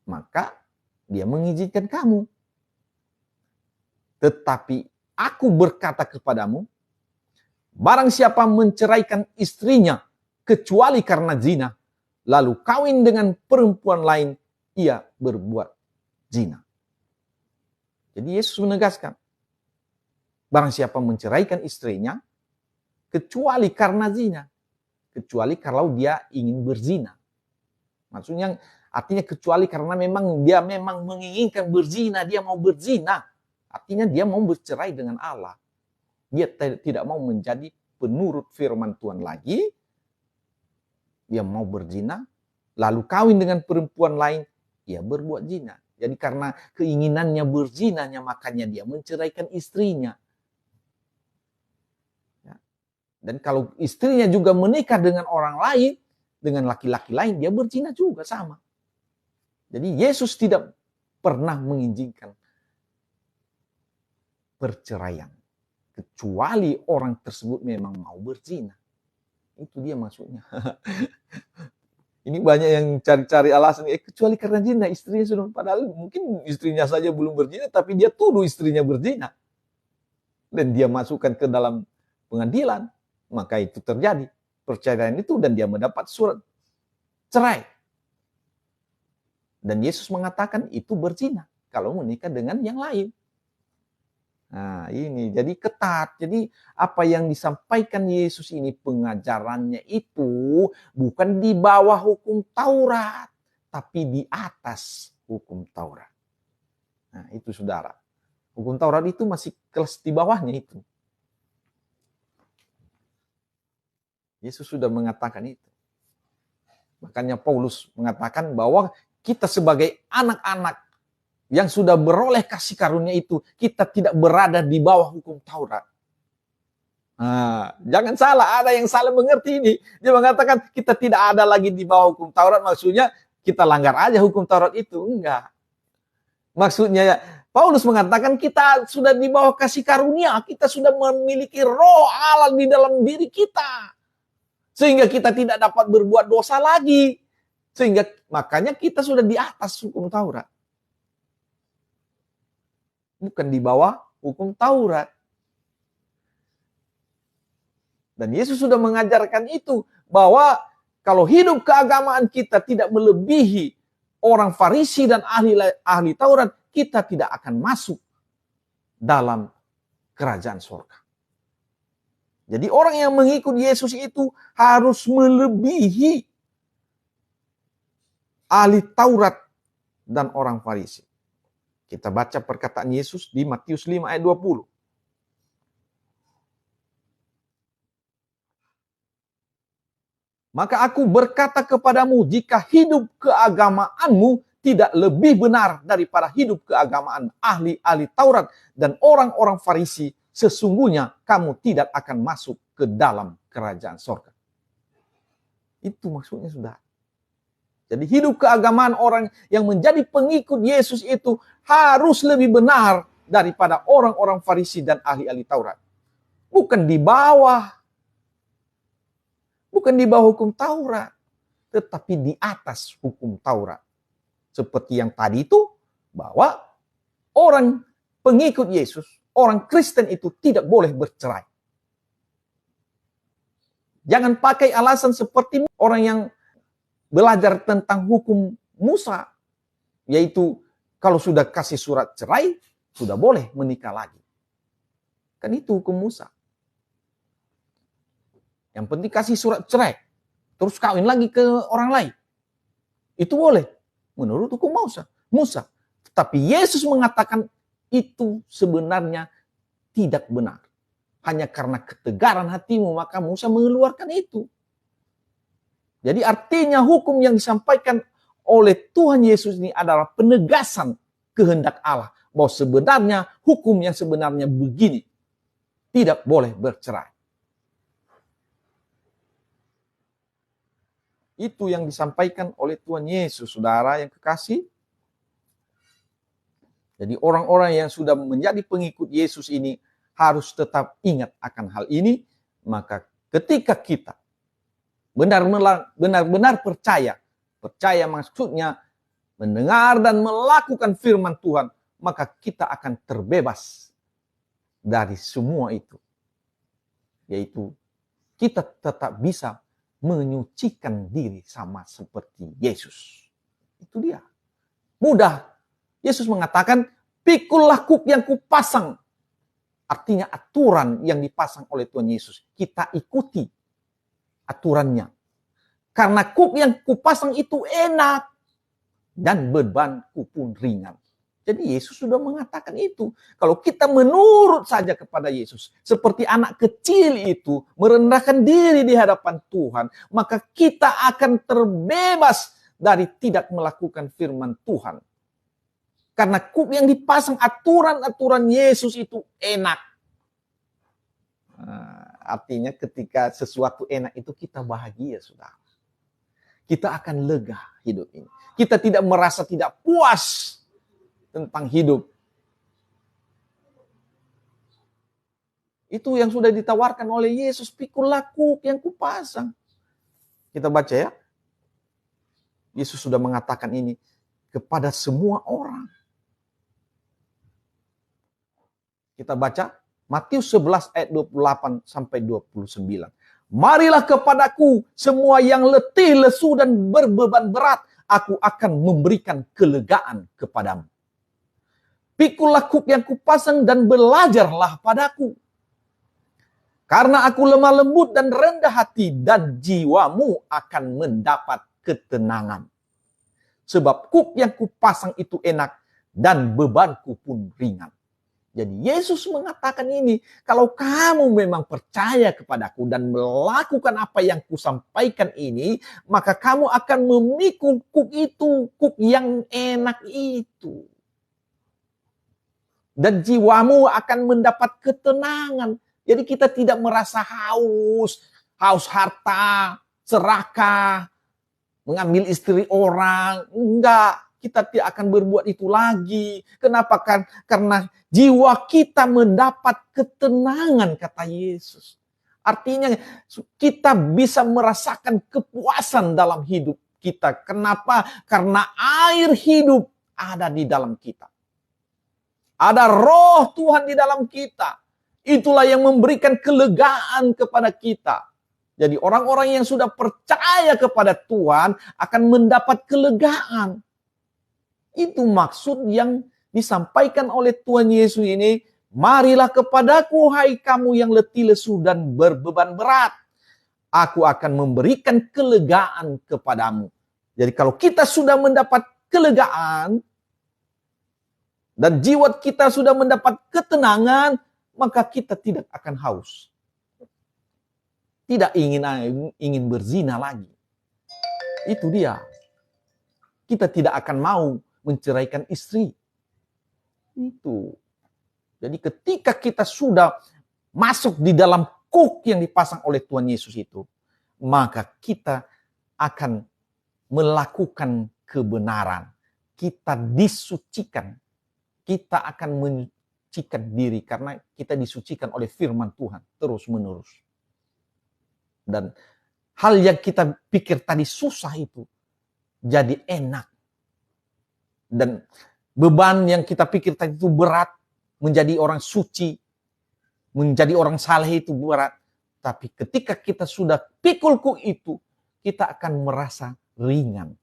Maka dia mengizinkan kamu. Tetapi aku berkata kepadamu, barang siapa menceraikan istrinya kecuali karena zina, lalu kawin dengan perempuan lain, ia berbuat zina. Jadi Yesus menegaskan, barang siapa menceraikan istrinya kecuali karena zina, kecuali kalau dia ingin berzina. Maksudnya artinya kecuali karena dia memang menginginkan berzina, dia mau berzina. Artinya dia mau bercerai dengan Allah. Dia tidak mau menjadi penurut firman Tuhan lagi. Dia mau berzina, lalu kawin dengan perempuan lain, dia berbuat zina. Jadi karena keinginannya berzinanya, makanya dia menceraikan istrinya. Ya. Dan kalau istrinya juga menikah dengan orang lain, dengan laki-laki lain, dia berzina juga sama. Jadi Yesus tidak pernah mengizinkan perceraian. Kecuali orang tersebut memang mau berzina. Itu dia maksudnya. Ini banyak yang cari-cari alasan. Kecuali karena zina, istrinya sudah. Padahal mungkin istrinya saja belum berzina, tapi dia tuduh istrinya berzina. Dan dia masukkan ke dalam pengadilan. Maka itu terjadi. Perceraian itu dan dia mendapat surat cerai. Dan Yesus mengatakan itu berzina. Kalau menikah dengan yang lain. Nah ini jadi ketat. Jadi apa yang disampaikan Yesus ini pengajarannya itu bukan di bawah hukum Taurat. Tapi di atas hukum Taurat. Nah itu saudara. Hukum Taurat itu masih kelas di bawahnya itu. Yesus sudah mengatakan itu. Makanya Paulus mengatakan bahwa kita sebagai anak-anak yang sudah beroleh kasih karunia itu, kita tidak berada di bawah hukum Taurat. Nah, jangan salah, ada yang salah mengerti ini. Dia mengatakan kita tidak ada lagi di bawah hukum Taurat, maksudnya kita langgar aja hukum Taurat itu. Enggak. Maksudnya Paulus mengatakan kita sudah di bawah kasih karunia, kita sudah memiliki roh Allah di dalam diri kita. Sehingga kita tidak dapat berbuat dosa lagi. Sehingga makanya kita sudah di atas hukum Taurat. Bukan di bawah hukum Taurat. Dan Yesus sudah mengajarkan itu. Bahwa kalau hidup keagamaan kita tidak melebihi orang Farisi dan ahli Taurat, kita tidak akan masuk dalam kerajaan surga. Jadi orang yang mengikut Yesus itu harus melebihi ahli Taurat dan orang Farisi. Kita baca perkataan Yesus di Matius 5 ayat 20. Maka aku berkata kepadamu, jika hidup keagamaanmu tidak lebih benar daripada hidup keagamaan ahli-ahli Taurat dan orang-orang Farisi, sesungguhnya kamu tidak akan masuk ke dalam kerajaan sorga. Itu maksudnya, sudah. Jadi hidup keagamaan orang yang menjadi pengikut Yesus itu harus lebih benar daripada orang-orang Farisi dan ahli-ahli Taurat. Bukan di bawah hukum Taurat, tetapi di atas hukum Taurat. Seperti yang tadi itu, bahwa orang pengikut Yesus, orang Kristen itu tidak boleh bercerai. Jangan pakai alasan seperti orang yang belajar tentang hukum Musa, yaitu kalau sudah kasih surat cerai, sudah boleh menikah lagi. Kan itu hukum Musa. Yang penting kasih surat cerai, terus kawin lagi ke orang lain. Itu boleh, menurut hukum Musa. Tetapi Yesus mengatakan itu sebenarnya tidak benar. Hanya karena ketegaran hatimu, maka Musa mengeluarkan itu. Jadi artinya hukum yang disampaikan oleh Tuhan Yesus ini adalah penegasan kehendak Allah. Bahwa sebenarnya hukum yang sebenarnya begini. Tidak boleh bercerai. Itu yang disampaikan oleh Tuhan Yesus, saudara yang kekasih. Jadi orang-orang yang sudah menjadi pengikut Yesus ini harus tetap ingat akan hal ini. Maka ketika kita benar-benar percaya maksudnya mendengar dan melakukan firman Tuhan, maka kita akan terbebas dari semua itu. Yaitu kita tetap bisa menyucikan diri sama seperti Yesus. Itu dia. Mudah. Yesus mengatakan, pikullah kuk yang kupasang. Artinya aturan yang dipasang oleh Tuhan Yesus. Kita ikuti aturannya. Karena kuk yang kupasang itu enak. Dan bebanku pun ringan. Jadi Yesus sudah mengatakan itu. Kalau kita menurut saja kepada Yesus, seperti anak kecil itu merendahkan diri di hadapan Tuhan, maka kita akan terbebas dari tidak melakukan firman Tuhan. Karena kuk yang dipasang aturan-aturan Yesus itu enak. Artinya ketika sesuatu enak itu kita bahagia, saudara. Kita akan lega hidup ini. Kita tidak merasa tidak puas tentang hidup. Itu yang sudah ditawarkan oleh Yesus. Pikullah kuk yang kupasang. Kita baca ya. Yesus sudah mengatakan ini kepada semua orang. Kita baca Matius 11 ayat 28 sampai 29. Marilah kepadaku semua yang letih, lesu dan berbeban berat. Aku akan memberikan kelegaan kepadamu. Pikullah kuk yang kupasang dan belajarlah padaku. Karena aku lemah lembut dan rendah hati, dan jiwamu akan mendapat ketenangan. Sebab kuk yang kupasang itu enak dan bebanku pun ringan. Jadi Yesus mengatakan ini, kalau kamu memang percaya kepadaku dan melakukan apa yang kusampaikan ini, maka kamu akan memikul kuk itu, kuk yang enak itu. Dan jiwamu akan mendapat ketenangan. Jadi kita tidak merasa haus harta, serakah, mengambil istri orang. Enggak, kita tidak akan berbuat itu lagi. Kenapa? Karena jiwa kita mendapat ketenangan, kata Yesus. Artinya kita bisa merasakan kepuasan dalam hidup kita. Kenapa? Karena air hidup ada di dalam kita. Ada roh Tuhan di dalam kita. Itulah yang memberikan kelegaan kepada kita. Jadi orang-orang yang sudah percaya kepada Tuhan akan mendapat kelegaan. Itu maksud yang disampaikan oleh Tuhan Yesus ini. Marilah kepadaku hai kamu yang letih lesu dan berbeban berat. Aku akan memberikan kelegaan kepadamu. Jadi kalau kita sudah mendapat kelegaan, dan jiwa kita sudah mendapat ketenangan, maka kita tidak akan haus. tidak ingin berzina lagi. Itu dia. Kita tidak akan mau menceraikan istri. Itu. Jadi ketika kita sudah masuk di dalam kuk yang dipasang oleh Tuhan Yesus itu, maka kita akan melakukan kebenaran. Kita disucikan. Kita akan menyucikan diri karena kita disucikan oleh firman Tuhan terus-menerus. Dan hal yang kita pikir tadi susah itu jadi enak. Dan beban yang kita pikir tadi itu berat, menjadi orang suci, menjadi orang saleh itu berat. Tapi ketika kita sudah pikul kuk itu, kita akan merasa ringan.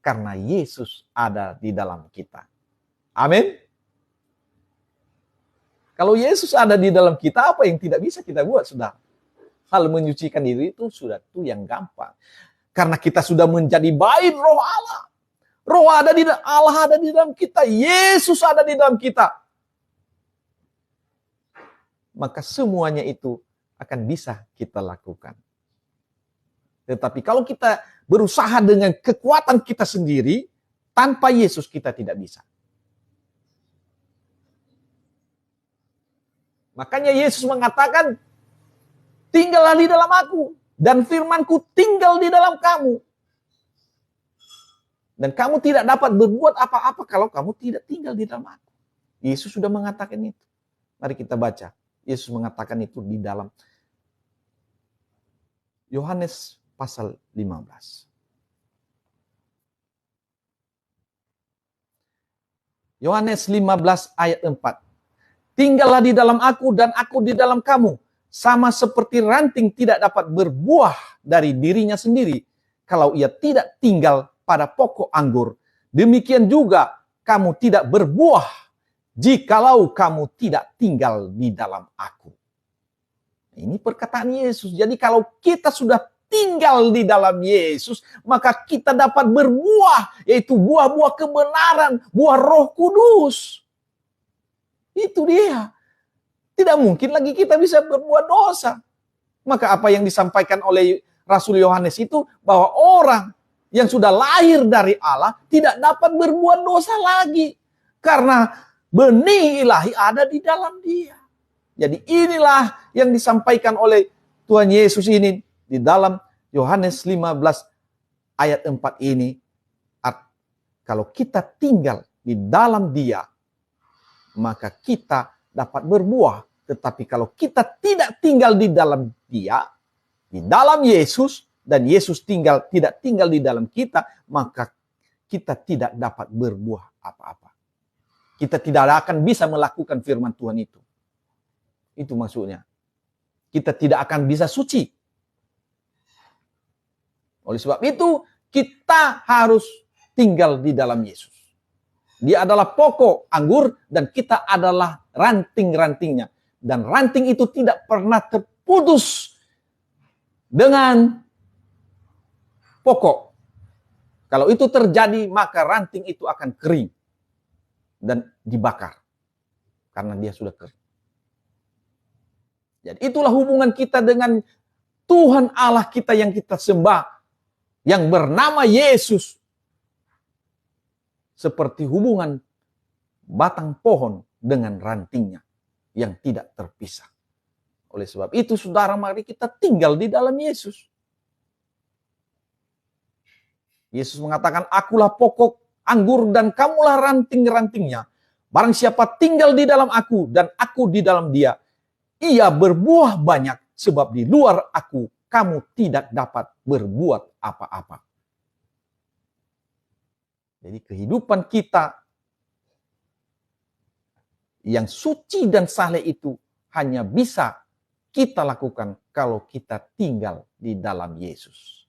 Karena Yesus ada di dalam kita. Amin. Kalau Yesus ada di dalam kita, apa yang tidak bisa kita buat, saudara? Hal menyucikan diri itu sudah itu yang gampang. Karena kita sudah menjadi bait roh Allah. Roh Allah ada di dalam kita. Yesus ada di dalam kita. Maka semuanya itu akan bisa kita lakukan. Tetapi kalau kita berusaha dengan kekuatan kita sendiri, tanpa Yesus kita tidak bisa. Makanya Yesus mengatakan, tinggallah di dalam aku, dan firman-Ku tinggal di dalam kamu. Dan kamu tidak dapat berbuat apa-apa kalau kamu tidak tinggal di dalam aku. Yesus sudah mengatakan itu. Mari kita baca. Yesus mengatakan itu di dalam Yohanes pasal 15. Yohanes 15 ayat 4. Tinggallah di dalam aku dan aku di dalam kamu. Sama seperti ranting tidak dapat berbuah dari dirinya sendiri kalau ia tidak tinggal pada pokok anggur. Demikian juga kamu tidak berbuah jikalau kamu tidak tinggal di dalam aku. Ini perkataan Yesus. Jadi kalau kita sudah tinggal di dalam Yesus, maka kita dapat berbuah, yaitu buah-buah kebenaran, buah Roh Kudus. Itu dia. Tidak mungkin lagi kita bisa berbuat dosa. Maka apa yang disampaikan oleh Rasul Yohanes itu, bahwa orang yang sudah lahir dari Allah tidak dapat berbuat dosa lagi. Karena benih ilahi ada di dalam dia. Jadi inilah yang disampaikan oleh Tuhan Yesus ini di dalam Yohanes 15 ayat 4 ini. Kalau kita tinggal di dalam dia, maka kita dapat berbuah. Tetapi kalau kita tidak tinggal di dalam dia, di dalam Yesus, dan Yesus tidak tinggal di dalam kita, maka kita tidak dapat berbuah apa-apa. Kita tidak akan bisa melakukan firman Tuhan itu. Itu maksudnya. Kita tidak akan bisa suci. Oleh sebab itu, kita harus tinggal di dalam Yesus. Dia adalah pokok anggur dan kita adalah ranting-rantingnya. Dan ranting itu tidak pernah terputus dengan pokok. Kalau itu terjadi, maka ranting itu akan kering dan dibakar. Karena dia sudah kering. Jadi itulah hubungan kita dengan Tuhan Allah kita yang kita sembah, yang bernama Yesus. Seperti hubungan batang pohon dengan rantingnya yang tidak terpisah. Oleh sebab itu, saudara, mari kita tinggal di dalam Yesus. Yesus mengatakan, akulah pokok anggur dan kamulah ranting-rantingnya. Barang siapa tinggal di dalam aku dan aku di dalam dia, ia berbuah banyak, sebab di luar aku kamu tidak dapat berbuat apa-apa. Jadi kehidupan kita yang suci dan saleh itu hanya bisa kita lakukan kalau kita tinggal di dalam Yesus.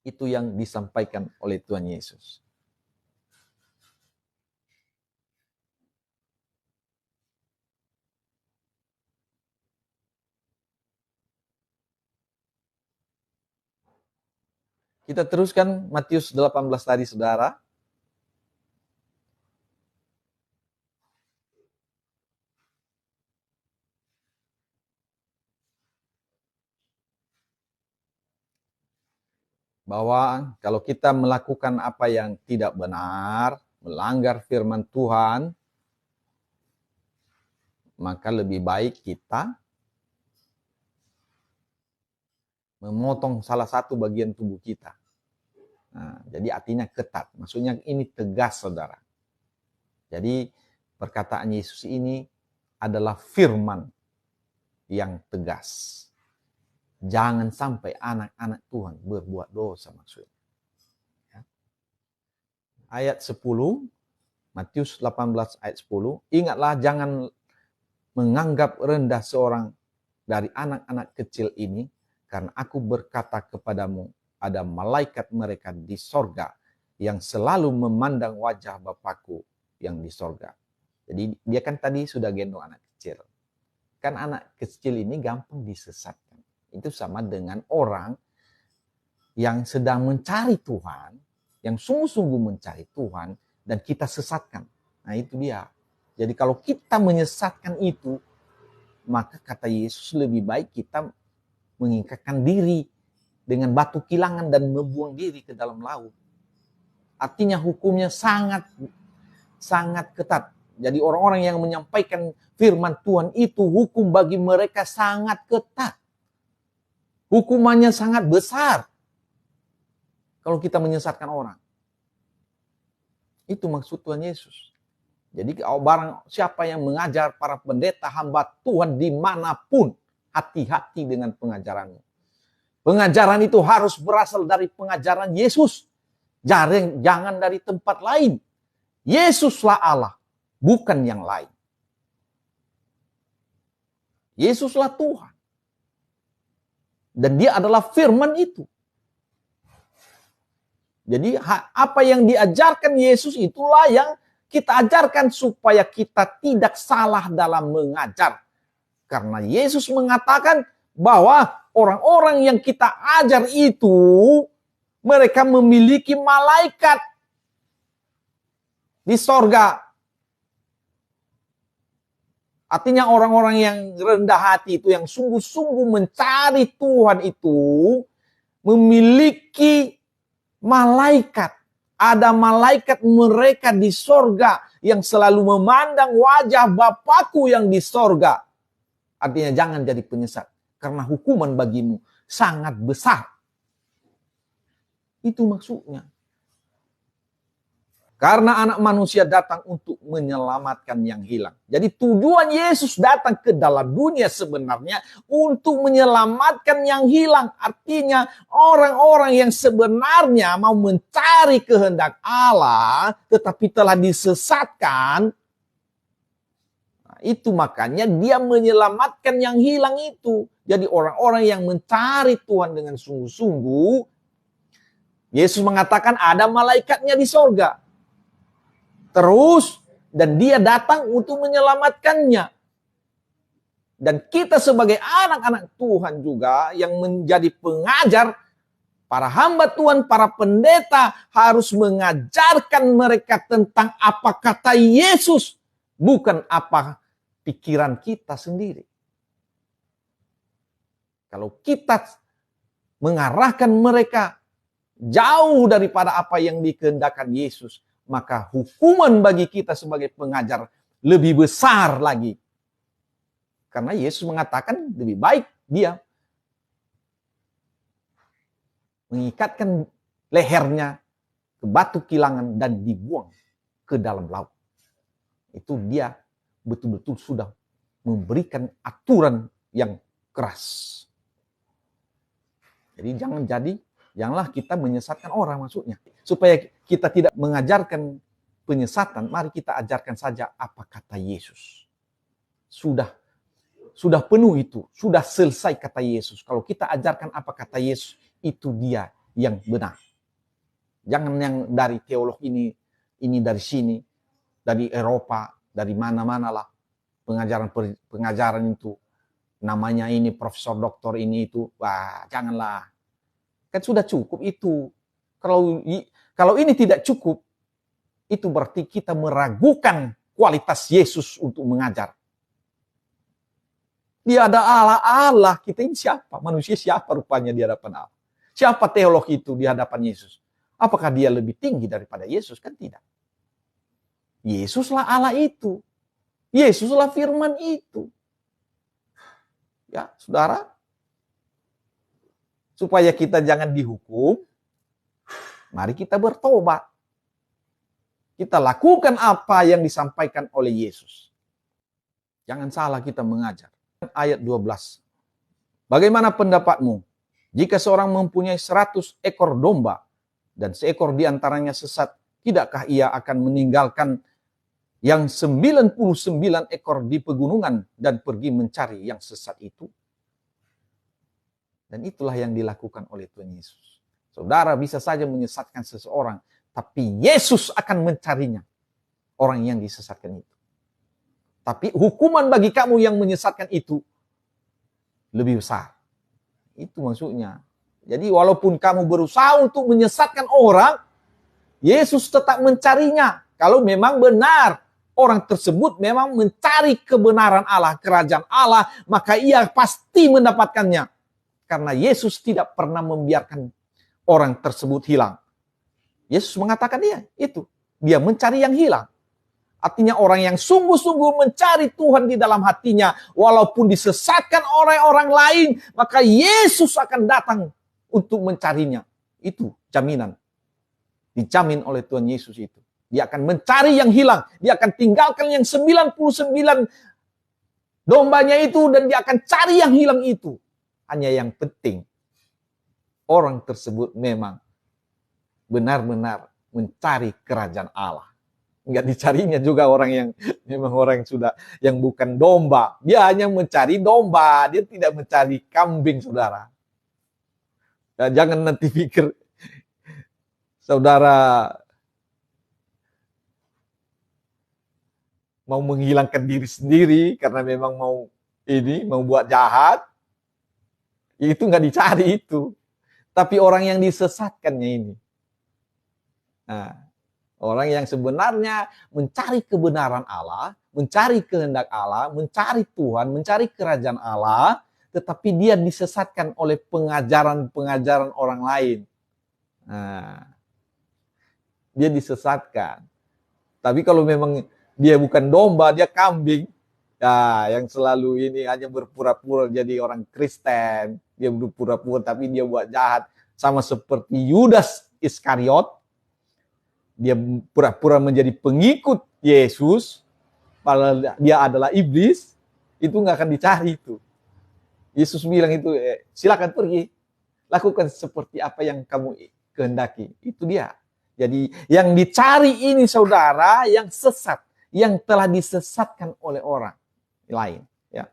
Itu yang disampaikan oleh Tuhan Yesus. Kita teruskan Matius 18 tadi, saudara. bahwa kalau kita melakukan apa yang tidak benar, melanggar firman Tuhan, maka lebih baik kita memotong salah satu bagian tubuh kita. Nah, jadi artinya ketat. Maksudnya ini tegas, saudara. Jadi perkataan Yesus ini adalah firman yang tegas. Jangan sampai anak-anak Tuhan berbuat dosa maksudnya. Ya. Ayat 10, Matius 18 ayat 10. Ingatlah jangan menganggap rendah seorang dari anak-anak kecil ini, karena aku berkata kepadamu, ada malaikat mereka di sorga yang selalu memandang wajah Bapakku yang di sorga. Jadi dia kan tadi sudah gendong anak kecil. Kan anak kecil ini gampang disesatkan. Itu sama dengan orang yang sedang mencari Tuhan, yang sungguh-sungguh mencari Tuhan, dan kita sesatkan. Nah itu dia. Jadi kalau kita menyesatkan itu, maka kata Yesus lebih baik kita mengikatkan diri dengan batu kilangan dan membuang diri ke dalam laut. Artinya hukumnya sangat ketat. Jadi orang-orang yang menyampaikan firman Tuhan itu, hukum bagi mereka sangat ketat. Hukumannya sangat besar kalau kita menyesatkan orang. Itu maksud Tuhan Yesus. Jadi barang siapa yang mengajar para pendeta hamba Tuhan dimanapun, hati-hati dengan pengajaranmu. Pengajaran itu harus berasal dari pengajaran Yesus. Jangan dari tempat lain. Yesuslah Allah, bukan yang lain. Yesuslah Tuhan. Dan dia adalah firman itu. Jadi apa yang diajarkan Yesus itulah yang kita ajarkan supaya kita tidak salah dalam mengajar. Karena Yesus mengatakan bahwa orang-orang yang kita ajar itu, mereka memiliki malaikat di sorga. Artinya orang-orang yang rendah hati itu, yang sungguh-sungguh mencari Tuhan itu, memiliki malaikat. Ada malaikat mereka di sorga yang selalu memandang wajah Bapakku yang di sorga. Artinya jangan jadi penyesat. Karena hukuman bagimu sangat besar. Itu maksudnya. Karena anak manusia datang untuk menyelamatkan yang hilang. Jadi tujuan Yesus datang ke dalam dunia sebenarnya untuk menyelamatkan yang hilang. Artinya orang-orang yang sebenarnya mau mencari kehendak Allah tetapi telah disesatkan. Nah, itu makanya dia menyelamatkan yang hilang itu. Jadi orang-orang yang mencari Tuhan dengan sungguh-sungguh, Yesus mengatakan ada malaikatnya di sorga. Terus, dan dia datang untuk menyelamatkannya. Dan kita sebagai anak-anak Tuhan juga yang menjadi pengajar, para hamba Tuhan, para pendeta harus mengajarkan mereka tentang apa kata Yesus, bukan apa pikiran kita sendiri. Kalau kita mengarahkan mereka jauh daripada apa yang dikehendakkan Yesus, maka hukuman bagi kita sebagai pengajar lebih besar lagi. Karena Yesus mengatakan lebih baik dia mengikatkan lehernya ke batu kilangan dan dibuang ke dalam laut. Itu dia betul-betul sudah memberikan aturan yang keras. Jadi janganlah kita menyesatkan orang maksudnya. Supaya kita tidak mengajarkan penyesatan, mari kita ajarkan saja apa kata Yesus. Sudah penuh itu, sudah selesai kata Yesus. Kalau kita ajarkan apa kata Yesus, itu dia yang benar. Jangan yang dari teolog ini dari sini, dari Eropa, dari mana-mana lah. Pengajaran itu, namanya ini profesor doktor ini itu, wah janganlah. Kan sudah cukup itu. Kalau ini tidak cukup, itu berarti kita meragukan kualitas Yesus untuk mengajar. Dia ada Allah, kita ini siapa? Manusia siapa rupanya di hadapan Allah? Siapa teolog itu di hadapan Yesus? Apakah dia lebih tinggi daripada Yesus? Kan tidak. Yesuslah Allah itu. Yesuslah firman itu. Ya, saudara. Supaya kita jangan dihukum, mari kita bertobat. Kita lakukan apa yang disampaikan oleh Yesus. Jangan salah kita mengajar. Ayat 12. Bagaimana pendapatmu? Jika seorang mempunyai 100 ekor domba dan seekor diantaranya sesat, tidakkah ia akan meninggalkan yang 99 ekor di pegunungan dan pergi mencari yang sesat itu? Dan itulah yang dilakukan oleh Tuhan Yesus. Saudara bisa saja menyesatkan seseorang, tapi Yesus akan mencarinya. Orang yang disesatkan itu. Tapi hukuman bagi kamu yang menyesatkan itu lebih besar. Itu maksudnya. Jadi walaupun kamu berusaha untuk menyesatkan orang, Yesus tetap mencarinya. Kalau memang benar orang tersebut memang mencari kebenaran Allah, kerajaan Allah, maka ia pasti mendapatkannya. Karena Yesus tidak pernah membiarkan orang tersebut hilang. Yesus mengatakan dia mencari yang hilang. Artinya orang yang sungguh-sungguh mencari Tuhan di dalam hatinya, walaupun disesatkan oleh orang lain, maka Yesus akan datang untuk mencarinya. Itu jaminan. Dijamin oleh Tuhan Yesus itu. Dia akan mencari yang hilang. Dia akan tinggalkan yang 99 dombanya itu dan dia akan cari yang hilang itu. Hanya yang penting, orang tersebut memang benar-benar mencari kerajaan Allah. Enggak dicarinya juga orang yang memang orang yang sudah yang bukan domba. Dia hanya mencari domba, dia tidak mencari kambing, saudara. Ya, jangan nanti pikir saudara mau menghilangkan diri sendiri karena memang mau buat jahat. Itu nggak dicari itu. Tapi orang yang disesatkannya ini. Nah, orang yang sebenarnya mencari kebenaran Allah, mencari kehendak Allah, mencari Tuhan, mencari kerajaan Allah, tetapi dia disesatkan oleh pengajaran-pengajaran orang lain. Nah, dia disesatkan. Tapi kalau memang dia bukan domba, dia kambing, ya, yang selalu ini hanya berpura-pura jadi orang Kristen. Dia berpura-pura tapi dia buat jahat. Sama seperti Yudas Iskariot. Dia pura-pura menjadi pengikut Yesus. Padahal dia adalah iblis. Itu gak akan dicari itu. Yesus bilang itu, silakan pergi. Lakukan seperti apa yang kamu kehendaki. Itu dia. Jadi yang dicari ini saudara yang sesat. Yang telah disesatkan oleh orang lain. Ya.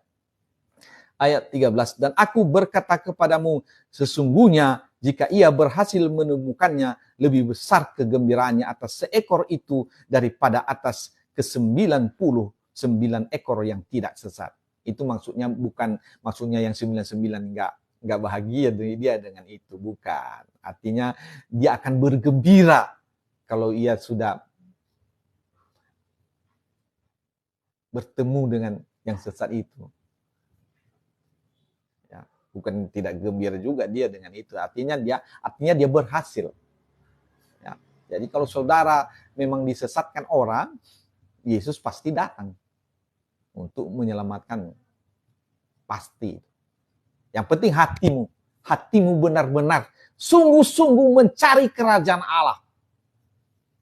Ayat 13. Dan aku berkata kepadamu, sesungguhnya jika ia berhasil menemukannya, lebih besar kegembiraannya atas seekor itu daripada atas ke-99 ekor yang tidak sesat. Itu maksudnya bukan maksudnya yang 99 enggak bahagia dia dengan itu, bukan. Artinya dia akan bergembira kalau ia sudah bertemu dengan yang sesat itu. Ya, bukan tidak gembira juga dia dengan itu. Artinya dia berhasil. Ya, jadi kalau saudara memang disesatkan orang, Yesus pasti datang untuk menyelamatkan. Pasti. Yang penting hatimu benar-benar sungguh-sungguh mencari kerajaan Allah.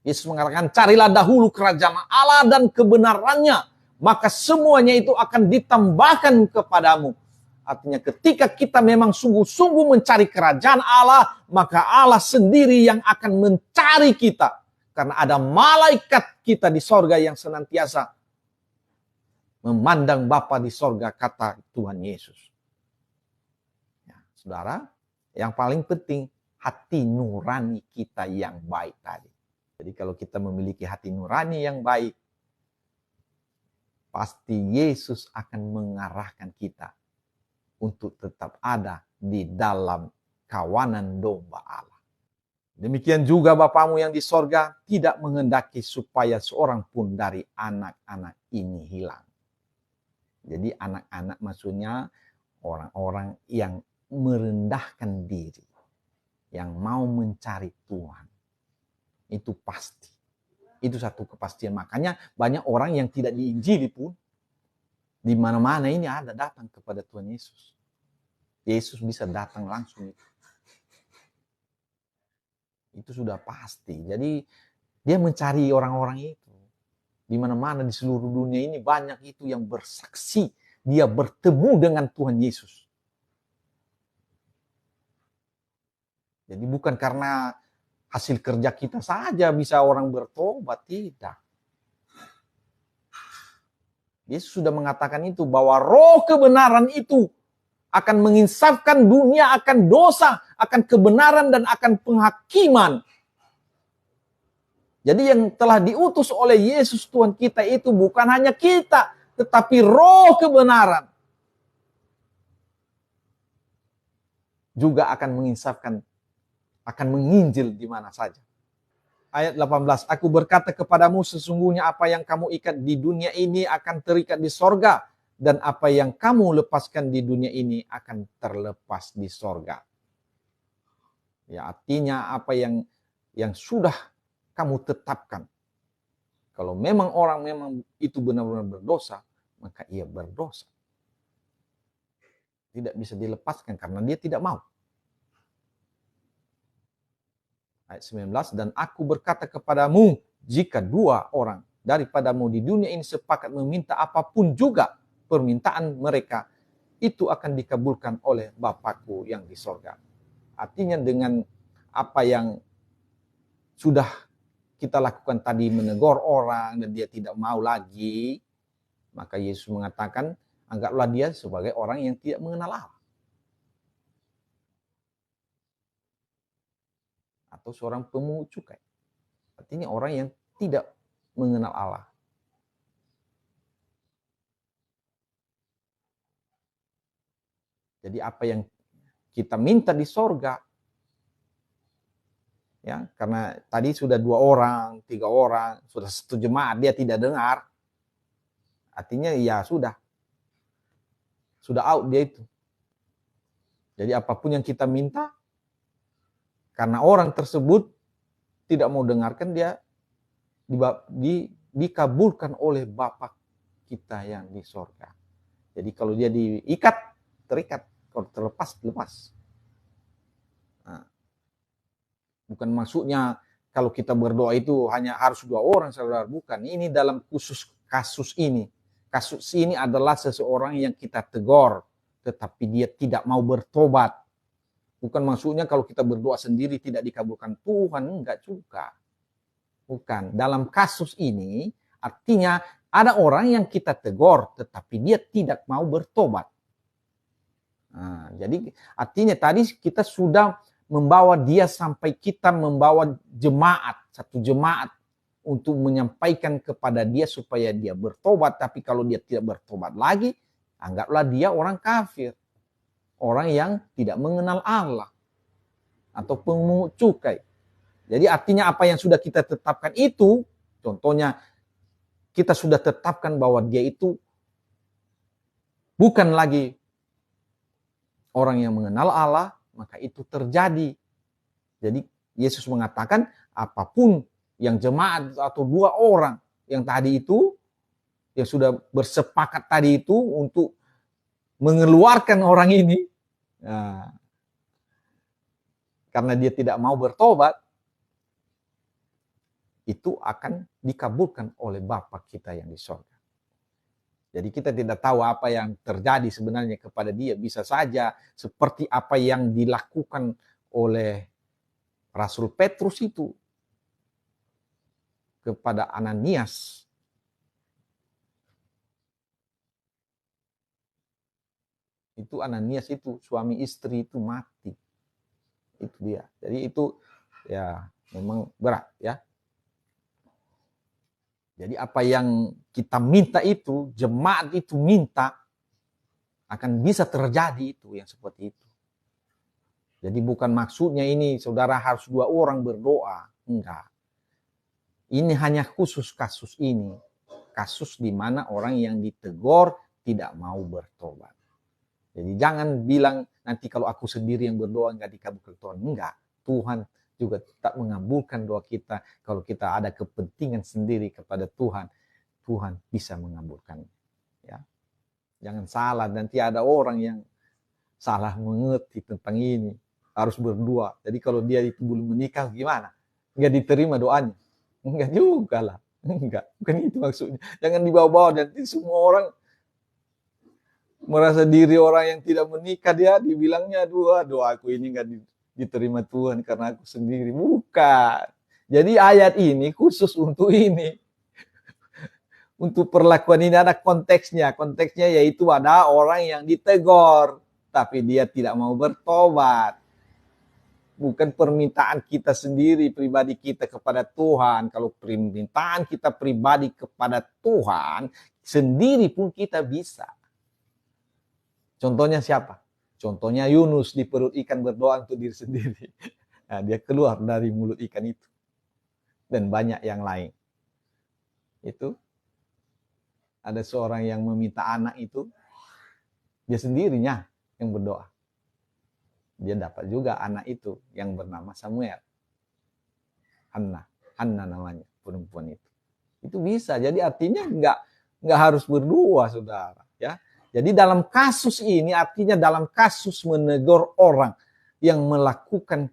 Yesus mengatakan, carilah dahulu kerajaan Allah dan kebenarannya, maka semuanya itu akan ditambahkan kepadamu. Artinya ketika kita memang sungguh-sungguh mencari kerajaan Allah, maka Allah sendiri yang akan mencari kita. Karena ada malaikat kita di sorga yang senantiasa memandang Bapa di sorga, kata Tuhan Yesus. Ya, saudara, yang paling penting hati nurani kita yang baik tadi. Jadi kalau kita memiliki hati nurani yang baik, pasti Yesus akan mengarahkan kita untuk tetap ada di dalam kawanan domba Allah. Demikian juga Bapamu yang di sorga tidak menghendaki supaya seorang pun dari anak-anak ini hilang. Jadi anak-anak maksudnya orang-orang yang merendahkan diri. yang mau mencari Tuhan. Itu pasti. Itu satu kepastian. Makanya banyak orang yang tidak diinjili pun di mana-mana ini ada datang kepada Tuhan Yesus. Yesus bisa datang langsung. Itu sudah pasti. Jadi dia mencari orang-orang itu. Di mana-mana di seluruh dunia ini banyak itu yang bersaksi dia bertemu dengan Tuhan Yesus. Jadi bukan karena hasil kerja kita saja bisa orang bertobat, tidak. Yesus sudah mengatakan itu, bahwa roh kebenaran itu akan menginsafkan dunia akan dosa, akan kebenaran dan akan penghakiman. Jadi yang telah diutus oleh Yesus Tuhan kita itu bukan hanya kita, tetapi roh kebenaran juga akan menginsafkan, akan menginjil di mana saja. Ayat 18, aku berkata kepadamu sesungguhnya apa yang kamu ikat di dunia ini akan terikat di sorga, dan apa yang kamu lepaskan di dunia ini akan terlepas di sorga. Ya, artinya apa yang sudah kamu tetapkan. Kalau memang orang memang itu benar-benar berdosa, maka ia berdosa. Tidak bisa dilepaskan karena dia tidak mau. Ayat 19, dan aku berkata kepadamu, jika dua orang daripadamu di dunia ini sepakat meminta apapun juga permintaan mereka, itu akan dikabulkan oleh Bapakku yang di sorga. Artinya dengan apa yang sudah kita lakukan tadi, menegur orang dan dia tidak mau lagi, maka Yesus mengatakan, anggaplah dia sebagai orang yang tidak mengenal Allah. Atau seorang pemungut cukai. Artinya orang yang tidak mengenal Allah. Jadi apa yang kita minta di sorga, ya, karena tadi sudah 2 orang, 3 orang, sudah 1 jemaat dia tidak dengar, artinya ya sudah out dia itu. Jadi apapun yang kita minta, karena orang tersebut tidak mau dengarkan, dia dikabulkan oleh Bapa kita yang di sorga. Jadi kalau dia diikat, terikat. Kalau terlepas, lepas. Nah, bukan maksudnya kalau kita berdoa itu hanya harus 2 orang, saudara. Bukan. Ini dalam khusus kasus ini. Kasus ini adalah seseorang yang kita tegur, tetapi dia tidak mau bertobat. Bukan maksudnya kalau kita berdoa sendiri tidak dikabulkan Tuhan, enggak juga. Bukan. Dalam kasus ini, artinya ada orang yang kita tegur, tetapi dia tidak mau bertobat. Nah, jadi artinya tadi kita sudah membawa dia sampai kita membawa jemaat, satu jemaat untuk menyampaikan kepada dia supaya dia bertobat. Tapi kalau dia tidak bertobat lagi, anggaplah dia orang kafir. Orang yang tidak mengenal Allah. Atau pemungut cukai. Jadi artinya apa yang sudah kita tetapkan itu, contohnya kita sudah tetapkan bahwa dia itu bukan lagi orang yang mengenal Allah, maka itu terjadi. Jadi Yesus mengatakan apapun yang jemaat atau 2 orang yang tadi itu, yang sudah bersepakat tadi itu untuk mengeluarkan orang ini, nah, karena dia tidak mau bertobat, itu akan dikabulkan oleh Bapa kita yang di sorga. Jadi kita tidak tahu apa yang terjadi sebenarnya kepada dia. Bisa saja seperti apa yang dilakukan oleh Rasul Petrus itu kepada Ananias. Itu Ananias itu suami istri itu mati. Itu dia. Jadi itu ya memang berat ya. Jadi apa yang kita minta itu, jemaat itu minta, akan bisa terjadi itu yang seperti itu. Jadi bukan maksudnya ini saudara harus 2 orang berdoa. Enggak. Ini hanya khusus kasus ini. Kasus di mana orang yang ditegur tidak mau bertobat. Jadi jangan bilang nanti kalau aku sendiri yang berdoa enggak dikabulkan Tuhan. Enggak. Tuhan juga tak mengabulkan doa kita. Kalau kita ada kepentingan sendiri kepada Tuhan, Tuhan bisa mengabulkan. Ya. Jangan salah, nanti ada orang yang salah mengerti tentang ini. Harus berdoa. Jadi kalau dia itu belum menikah gimana? Enggak diterima doanya. Enggak juga lah. Enggak, bukan itu maksudnya. Jangan dibawa-bawa, nanti semua orang merasa diri orang yang tidak menikah, dia dibilangnya doaku ini enggak diterima Tuhan karena aku sendiri. Bukan. Jadi ayat ini khusus untuk ini. Untuk perlakuan ini ada konteksnya. Konteksnya yaitu ada orang yang ditegur, tapi dia tidak mau bertobat. Bukan permintaan kita sendiri, pribadi kita kepada Tuhan. Kalau permintaan kita pribadi kepada Tuhan, sendiri pun kita bisa. Contohnya siapa? Contohnya Yunus di perut ikan berdoa untuk diri sendiri. Nah, dia keluar dari mulut ikan itu. Dan banyak yang lain. Itu ada seorang yang meminta anak itu, dia sendirinya yang berdoa. Dia dapat juga anak itu yang bernama Samuel. Hannah namanya perempuan itu. Itu bisa. Jadi artinya enggak harus berdoa, saudara. Ya. Jadi dalam kasus ini artinya dalam kasus menegur orang yang melakukan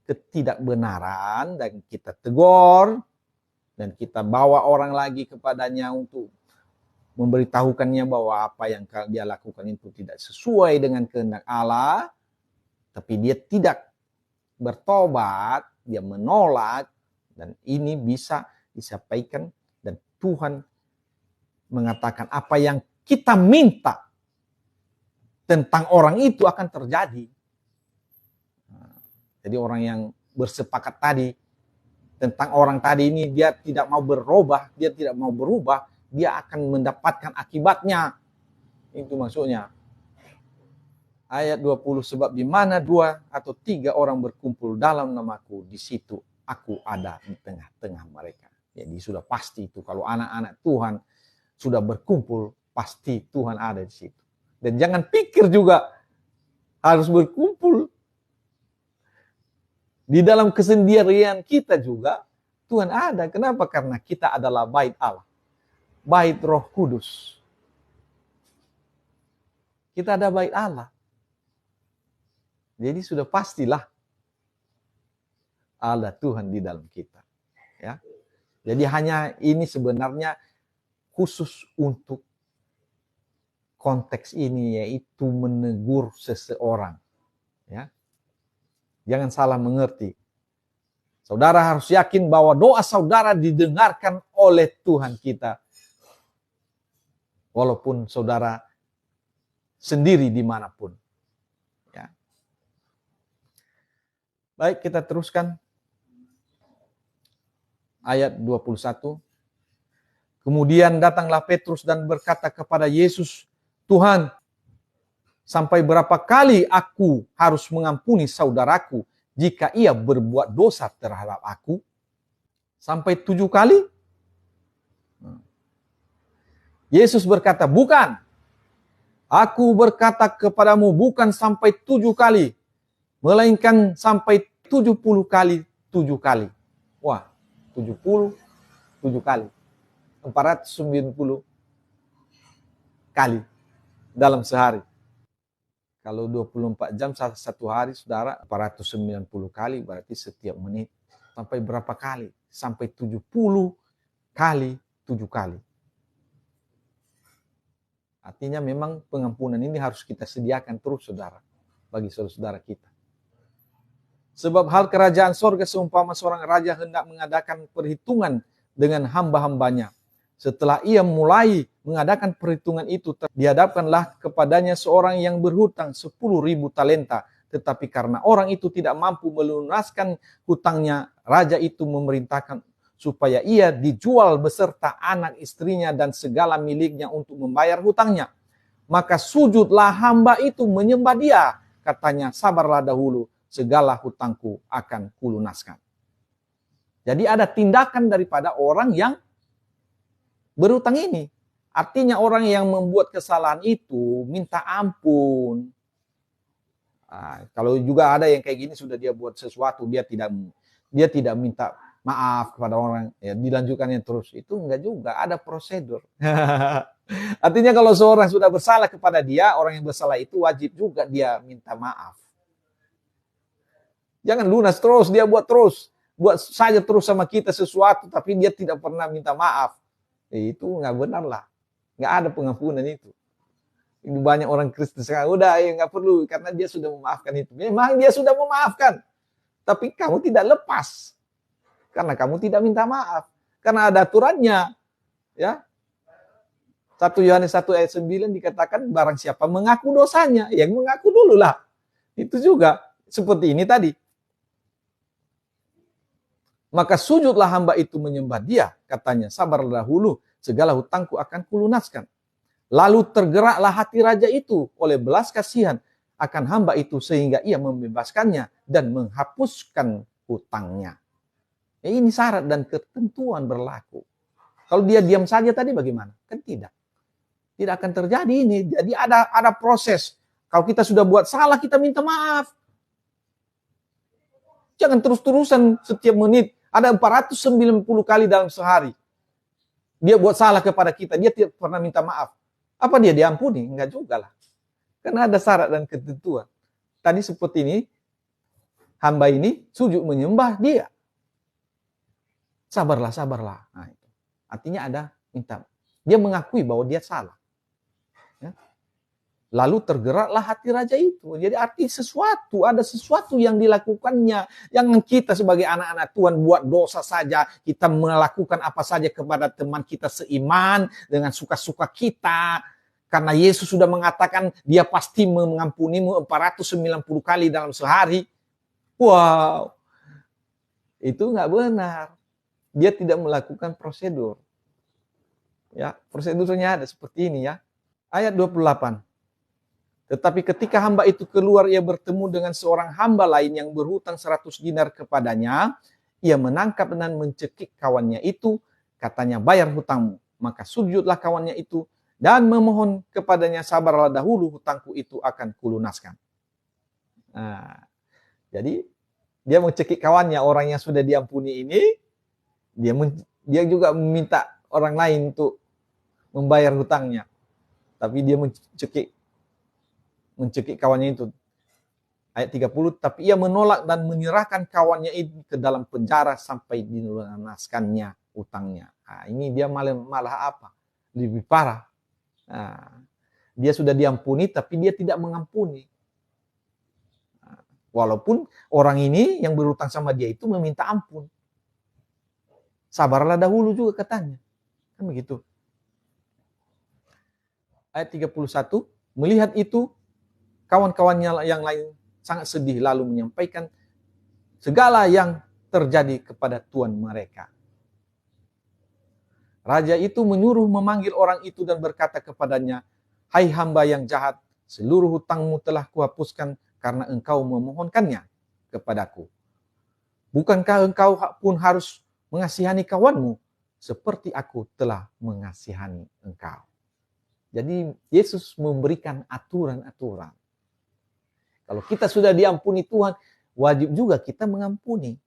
ketidakbenaran dan kita tegur dan kita bawa orang lagi kepadanya untuk memberitahukannya bahwa apa yang dia lakukan itu tidak sesuai dengan kehendak Allah. Tapi dia tidak bertobat, dia menolak, dan ini bisa disampaikan, dan Tuhan mengatakan apa yang kita minta tentang orang itu akan terjadi. Jadi orang yang bersepakat tadi, tentang orang tadi ini dia tidak mau berubah, dia tidak mau berubah, dia akan mendapatkan akibatnya. Itu maksudnya. Ayat 20, sebab di mana 2 atau 3 orang berkumpul dalam namaku, di situ aku ada di tengah-tengah mereka. Jadi sudah pasti itu, kalau anak-anak Tuhan sudah berkumpul, pasti Tuhan ada di situ. Dan jangan pikir juga harus berkumpul. Di dalam kesendirian kita juga, Tuhan ada. Kenapa? Karena kita adalah bait Allah. Bait Roh Kudus. Kita ada bait Allah. Jadi sudah pastilah ada Tuhan di dalam kita. Ya. Jadi hanya ini sebenarnya khusus untuk konteks ini, yaitu menegur seseorang. Ya. Jangan salah mengerti. Saudara harus yakin bahwa doa saudara didengarkan oleh Tuhan kita. Walaupun saudara sendiri dimanapun. Baik, kita teruskan. Ayat 21. Kemudian datanglah Petrus dan berkata kepada Yesus, Tuhan, sampai berapa kali aku harus mengampuni saudaraku jika ia berbuat dosa terhadap aku? Sampai 7 kali? Yesus berkata, bukan. Aku berkata kepadamu bukan sampai 7 kali. Melainkan sampai 70 kali 7 kali. Wah, 70, 7 kali. 490 kali dalam sehari. Kalau 24 jam satu hari, saudara, 490 kali berarti setiap menit. Sampai berapa kali? Sampai 70 kali 7 kali. Artinya memang pengampunan ini harus kita sediakan terus, saudara, bagi saudara-saudara kita. Sebab hal kerajaan sorga seumpama seorang raja hendak mengadakan perhitungan dengan hamba-hambanya. Setelah ia mulai mengadakan perhitungan itu, dihadapkanlah kepadanya seorang yang berhutang 10.000 talenta. Tetapi karena orang itu tidak mampu melunaskan hutangnya, raja itu memerintahkan supaya ia dijual beserta anak istrinya dan segala miliknya untuk membayar hutangnya. Maka sujudlah hamba itu menyembah dia. Katanya, sabarlah dahulu, segala hutangku akan kulunaskan. Jadi ada tindakan daripada orang yang berhutang ini. Artinya orang yang membuat kesalahan itu minta ampun. Kalau juga ada yang kayak gini sudah dia buat sesuatu, dia tidak minta maaf kepada orang, ya dilanjutkannya terus. Itu enggak juga, ada prosedur. Artinya kalau seorang sudah bersalah kepada dia, orang yang bersalah itu wajib juga dia minta maaf. Jangan lunas terus, dia buat saja terus sama kita sesuatu, tapi dia tidak pernah minta maaf. Itu nggak benar lah, nggak ada pengampunan itu. Ini banyak orang Kristen sekarang, udah ya nggak perlu, karena dia sudah memaafkan itu. Memang dia sudah memaafkan, tapi kamu tidak lepas, karena kamu tidak minta maaf, karena ada aturannya, ya. 1 Yohanes 1 ayat 9 dikatakan barang siapa mengaku dosanya, yang mengaku dulu lah. Itu juga seperti ini tadi. Maka sujudlah hamba itu menyembah dia, katanya, sabarlah dahulu, segala hutangku akan kulunaskan. Lalu tergeraklah hati raja itu oleh belas kasihan akan hamba itu sehingga ia membebaskannya dan menghapuskan hutangnya. Ya, ini syarat dan ketentuan berlaku. Kalau dia diam saja tadi bagaimana? Kan tidak. Tidak akan terjadi ini. Jadi ada proses. Kalau kita sudah buat salah, kita minta maaf. Jangan terus-terusan setiap menit. Ada 490 kali dalam sehari. Dia buat salah kepada kita. Dia tidak pernah minta maaf. Apa dia diampuni? Enggak juga lah. Karena ada syarat dan ketentuan. Tadi seperti ini. Hamba ini sujud menyembah dia. Sabarlah, sabarlah. Nah, itu. Artinya ada minta. Dia mengakui bahwa dia salah. Ya. Lalu tergeraklah hati raja itu. Jadi arti ada sesuatu yang dilakukannya. Jangan kita sebagai anak-anak Tuhan buat dosa saja. Kita melakukan apa saja kepada teman kita seiman dengan suka-suka kita. Karena Yesus sudah mengatakan dia pasti mengampunimu 490 kali dalam sehari. Wow. Itu nggak benar. Dia tidak melakukan prosedur. Ya, prosedurnya ada seperti ini ya. Ayat 28. Tetapi ketika hamba itu keluar, ia bertemu dengan seorang hamba lain yang berhutang 100 dinar kepadanya. Ia menangkap dan mencekik kawannya itu. Katanya, bayar hutangmu. Maka sujudlah kawannya itu dan memohon kepadanya, sabarlah dahulu, hutangku itu akan kulunaskan. Nah, jadi dia mencekik kawannya, orang yang sudah diampuni ini. Dia juga meminta orang lain untuk membayar hutangnya. Tapi dia mencekik kawannya itu. Ayat 30, tapi ia menolak dan menyerahkan kawannya itu ke dalam penjara sampai dilunaskannya hutangnya. Nah, ini dia malah apa? Lebih parah. Nah, dia sudah diampuni tapi dia tidak mengampuni. Nah, walaupun orang ini yang berhutang sama dia itu meminta ampun. Sabarlah dahulu juga katanya. Kan begitu. Ayat 31, melihat itu kawan-kawannya yang lain sangat sedih lalu menyampaikan segala yang terjadi kepada tuan mereka. Raja itu menyuruh memanggil orang itu dan berkata kepadanya, hai hamba yang jahat, seluruh hutangmu telah kuhapuskan karena engkau memohonkannya kepadaku. Bukankah engkau pun harus mengasihani kawanmu seperti aku telah mengasihani engkau. Jadi Yesus memberikan aturan-aturan. Kalau kita sudah diampuni Tuhan, wajib juga kita mengampuni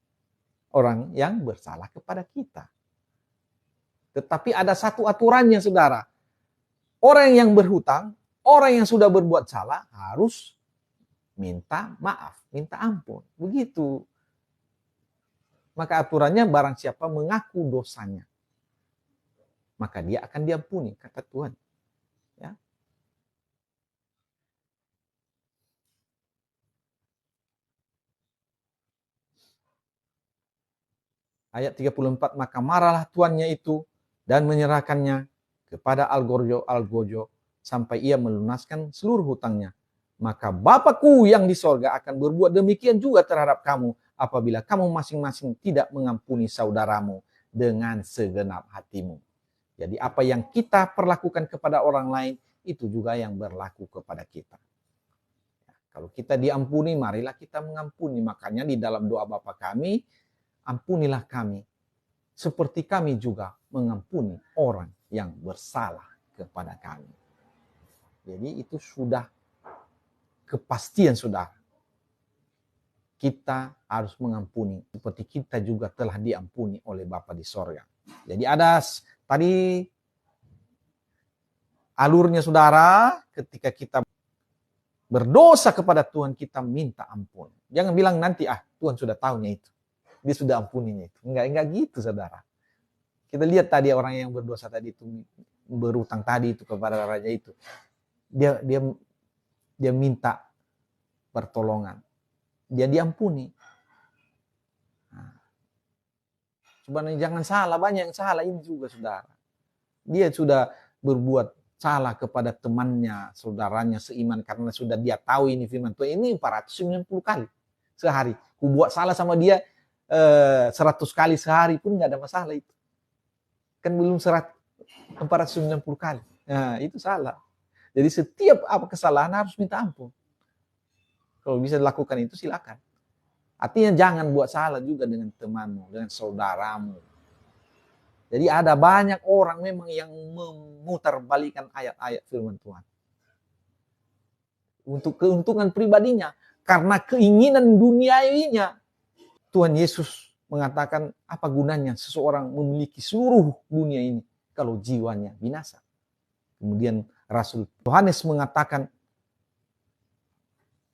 orang yang bersalah kepada kita. Tetapi ada satu aturannya, saudara. Orang yang berhutang, orang yang sudah berbuat salah harus minta maaf, minta ampun. Begitu. Maka aturannya barang siapa mengaku dosanya, maka dia akan diampuni, kata Tuhan. Ya. Ayat 34, maka marahlah tuannya itu dan menyerahkannya kepada Algojo sampai ia melunaskan seluruh hutangnya. Maka Bapakku yang di sorga akan berbuat demikian juga terhadap kamu apabila kamu masing-masing tidak mengampuni saudaramu dengan segenap hatimu. Jadi apa yang kita perlakukan kepada orang lain, itu juga yang berlaku kepada kita. Kalau kita diampuni, marilah kita mengampuni. Makanya di dalam doa Bapa kami, ampunilah kami, seperti kami juga mengampuni orang yang bersalah kepada kami. Jadi itu sudah kepastian, saudara. kita harus mengampuni seperti kita juga telah diampuni oleh Bapa di sorga. Jadi ada tadi alurnya saudara, ketika kita berdosa kepada Tuhan, kita minta ampun. Jangan bilang nanti, Tuhan sudah tahunya itu. Dia sudah ampuninya itu. Enggak gitu saudara. Kita lihat tadi orang yang berdosa tadi itu, berutang tadi itu kepada raja itu. Dia minta pertolongan. Dia diampuni. Sebenarnya jangan salah, banyak yang salah ini juga saudara. Dia sudah berbuat salah kepada temannya, saudaranya seiman karena sudah dia tahu ini firman Tuhan. Ini 490 kali sehari. Ku buat salah sama dia 100 kali sehari pun nggak ada masalah itu. Kan belum 490 kali. Nah, itu salah. Jadi setiap kesalahan harus minta ampun. Kalau bisa dilakukan itu silakan. Artinya jangan buat salah juga dengan temanmu, dengan saudaramu. Jadi ada banyak orang memang yang memutarbalikkan ayat-ayat firman Tuhan. Untuk keuntungan pribadinya. Karena keinginan duniawinya. Tuhan Yesus mengatakan apa gunanya seseorang memiliki seluruh dunia ini kalau jiwanya binasa. Kemudian Rasul Yohanes mengatakan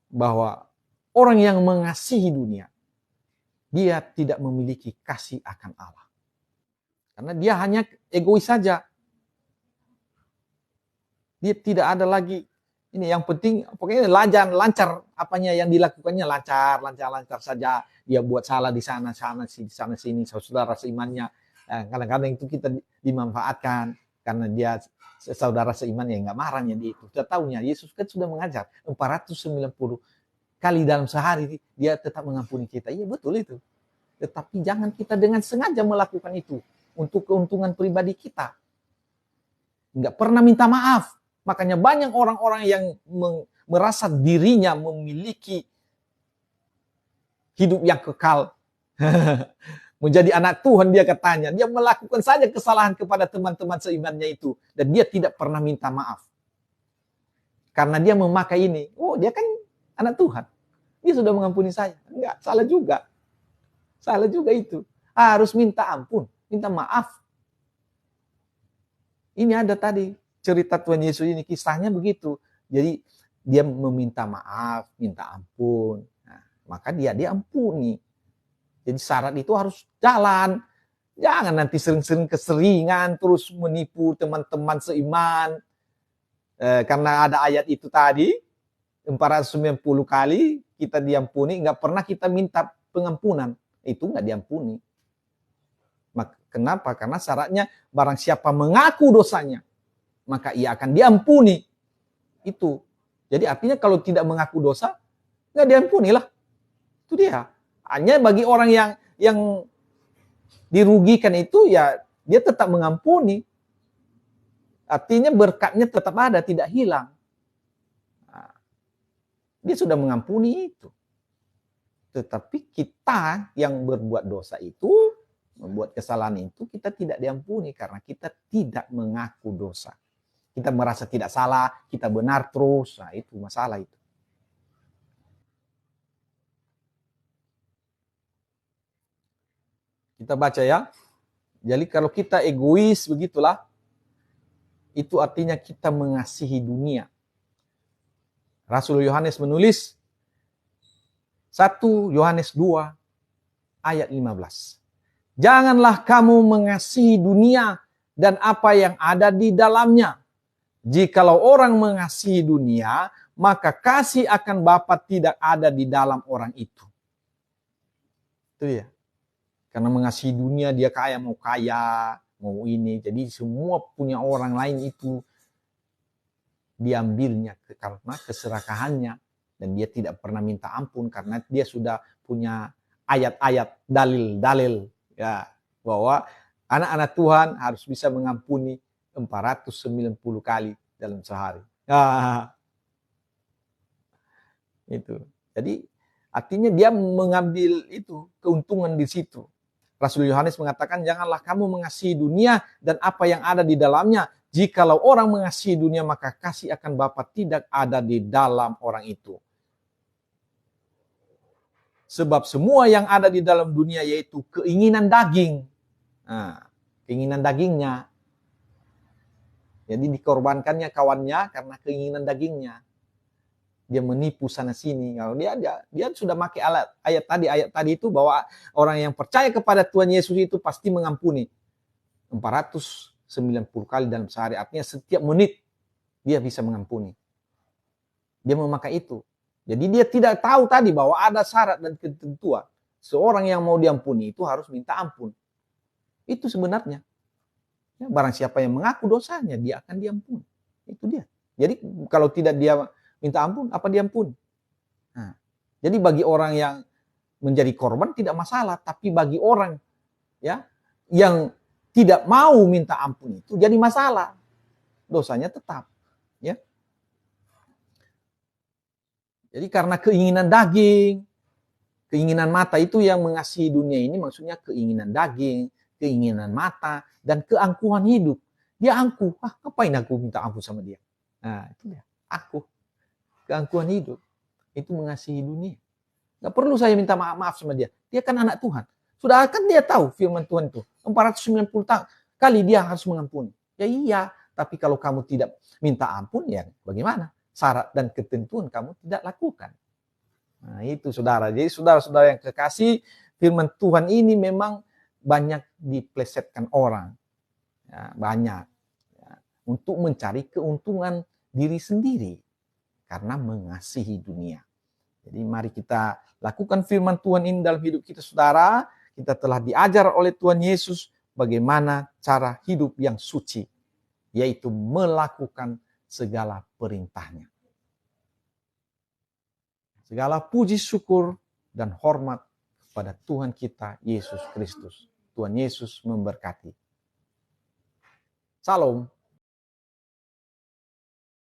bahwa orang yang mengasihi dunia, dia tidak memiliki kasih akan Allah. Karena dia hanya egois saja. Dia tidak ada lagi, ini yang penting, pokoknya lancar apanya yang dilakukannya lancar saja. Dia buat salah di sana sini, saudara seimannya. Kadang-kadang itu kita dimanfaatkan karena dia saudara seiman yang nggak marahnya dia itu. Sudah tahunya Yesus kan sudah mengajar 490 kali dalam sehari dia tetap mengampuni kita. Iya betul itu. Tetapi jangan kita dengan sengaja melakukan itu untuk keuntungan pribadi kita. Nggak pernah minta maaf. Makanya banyak orang-orang yang merasa dirinya memiliki hidup yang kekal. Menjadi anak Tuhan dia katanya. Dia melakukan saja kesalahan kepada teman-teman seimannya itu. Dan dia tidak pernah minta maaf. Karena dia memakai ini. Oh dia kan anak Tuhan. Dia sudah mengampuni saya. Enggak, salah juga. Salah juga itu. Harus minta ampun. Minta maaf. Ini ada tadi. Cerita Tuhan Yesus ini kisahnya begitu. Jadi dia meminta maaf. Minta ampun. Nah, maka dia diampuni. Jadi syarat itu harus jalan. Jangan nanti sering-sering keseringan terus menipu teman-teman seiman. Karena ada ayat itu tadi, 490 kali kita diampuni, nggak pernah kita minta pengampunan. Itu nggak diampuni. Kenapa? Karena syaratnya barang siapa mengaku dosanya, maka ia akan diampuni. Itu. Jadi artinya kalau tidak mengaku dosa, nggak diampuni lah. Itu dia. Hanya bagi orang yang dirugikan itu ya dia tetap mengampuni. Artinya berkatnya tetap ada, tidak hilang. Nah, dia sudah mengampuni itu. Tetapi kita yang berbuat dosa itu, membuat kesalahan itu, kita tidak diampuni karena kita tidak mengaku dosa. Kita merasa tidak salah, kita benar terus. Nah, itu masalah itu. Kita baca ya. Jadi kalau kita egois begitulah, itu artinya kita mengasihi dunia. Rasul Yohanes menulis 1 Yohanes 2 ayat 15. Janganlah kamu mengasihi dunia dan apa yang ada di dalamnya. Jikalau orang mengasihi dunia, maka kasih akan Bapa tidak ada di dalam orang itu. Itu ya. Karena mengasihi dunia dia kaya, mau ini. Jadi semua punya orang lain itu diambilnya karena keserakahannya. Dan dia tidak pernah minta ampun karena dia sudah punya ayat-ayat, dalil-dalil. Ya, bahwa anak-anak Tuhan harus bisa mengampuni 490 kali dalam sehari. Itu. Jadi artinya dia mengambil itu keuntungan di situ. Rasul Yohanes mengatakan, janganlah kamu mengasihi dunia dan apa yang ada di dalamnya. Jikalau orang mengasihi dunia, maka kasih akan Bapa tidak ada di dalam orang itu. Sebab semua yang ada di dalam dunia yaitu keinginan daging. Nah, keinginan dagingnya. Jadi dikorbankannya kawannya karena keinginan dagingnya. Dia menipu sana sini. Kalau dia sudah pakai ayat tadi itu bahwa orang yang percaya kepada Tuhan Yesus itu pasti mengampuni 490 kali dalam sehari. Artinya setiap menit dia bisa mengampuni. Dia memakai itu. Jadi dia tidak tahu tadi bahwa ada syarat dan ketentuan. Seorang yang mau diampuni itu harus minta ampun. Itu sebenarnya. Ya, barang siapa yang mengaku dosanya, dia akan diampuni. Itu dia. Jadi kalau tidak dia minta ampun, apa diampuni? Nah, jadi bagi orang yang menjadi korban tidak masalah, tapi bagi orang ya yang tidak mau minta ampun itu jadi masalah. Dosanya tetap, ya. Jadi karena keinginan daging, keinginan mata itu yang mengasihi dunia ini, maksudnya keinginan daging, keinginan mata, dan keangkuhan hidup. Dia angkuh, ngapain aku minta ampun sama dia? Nah, itu dia, aku. Keangkuhan hidup, itu mengasihi dunia. Gak perlu saya minta maaf sama dia. Dia kan anak Tuhan. Sudah kan dia tahu firman Tuhan itu. 490 kali dia harus mengampuni. Ya iya, tapi kalau kamu tidak minta ampun, ya bagaimana? Syarat dan ketentuan kamu tidak lakukan. Nah itu saudara. Jadi saudara-saudara yang kekasih, firman Tuhan ini memang banyak diplesetkan orang. Ya, banyak. Ya, untuk mencari keuntungan diri sendiri. Karena mengasihi dunia. Jadi mari kita lakukan firman Tuhan ini dalam hidup kita saudara. Kita telah diajar oleh Tuhan Yesus bagaimana cara hidup yang suci. Yaitu melakukan segala perintahnya. Segala puji syukur dan hormat kepada Tuhan kita Yesus Kristus. Tuhan Yesus memberkati. Salam.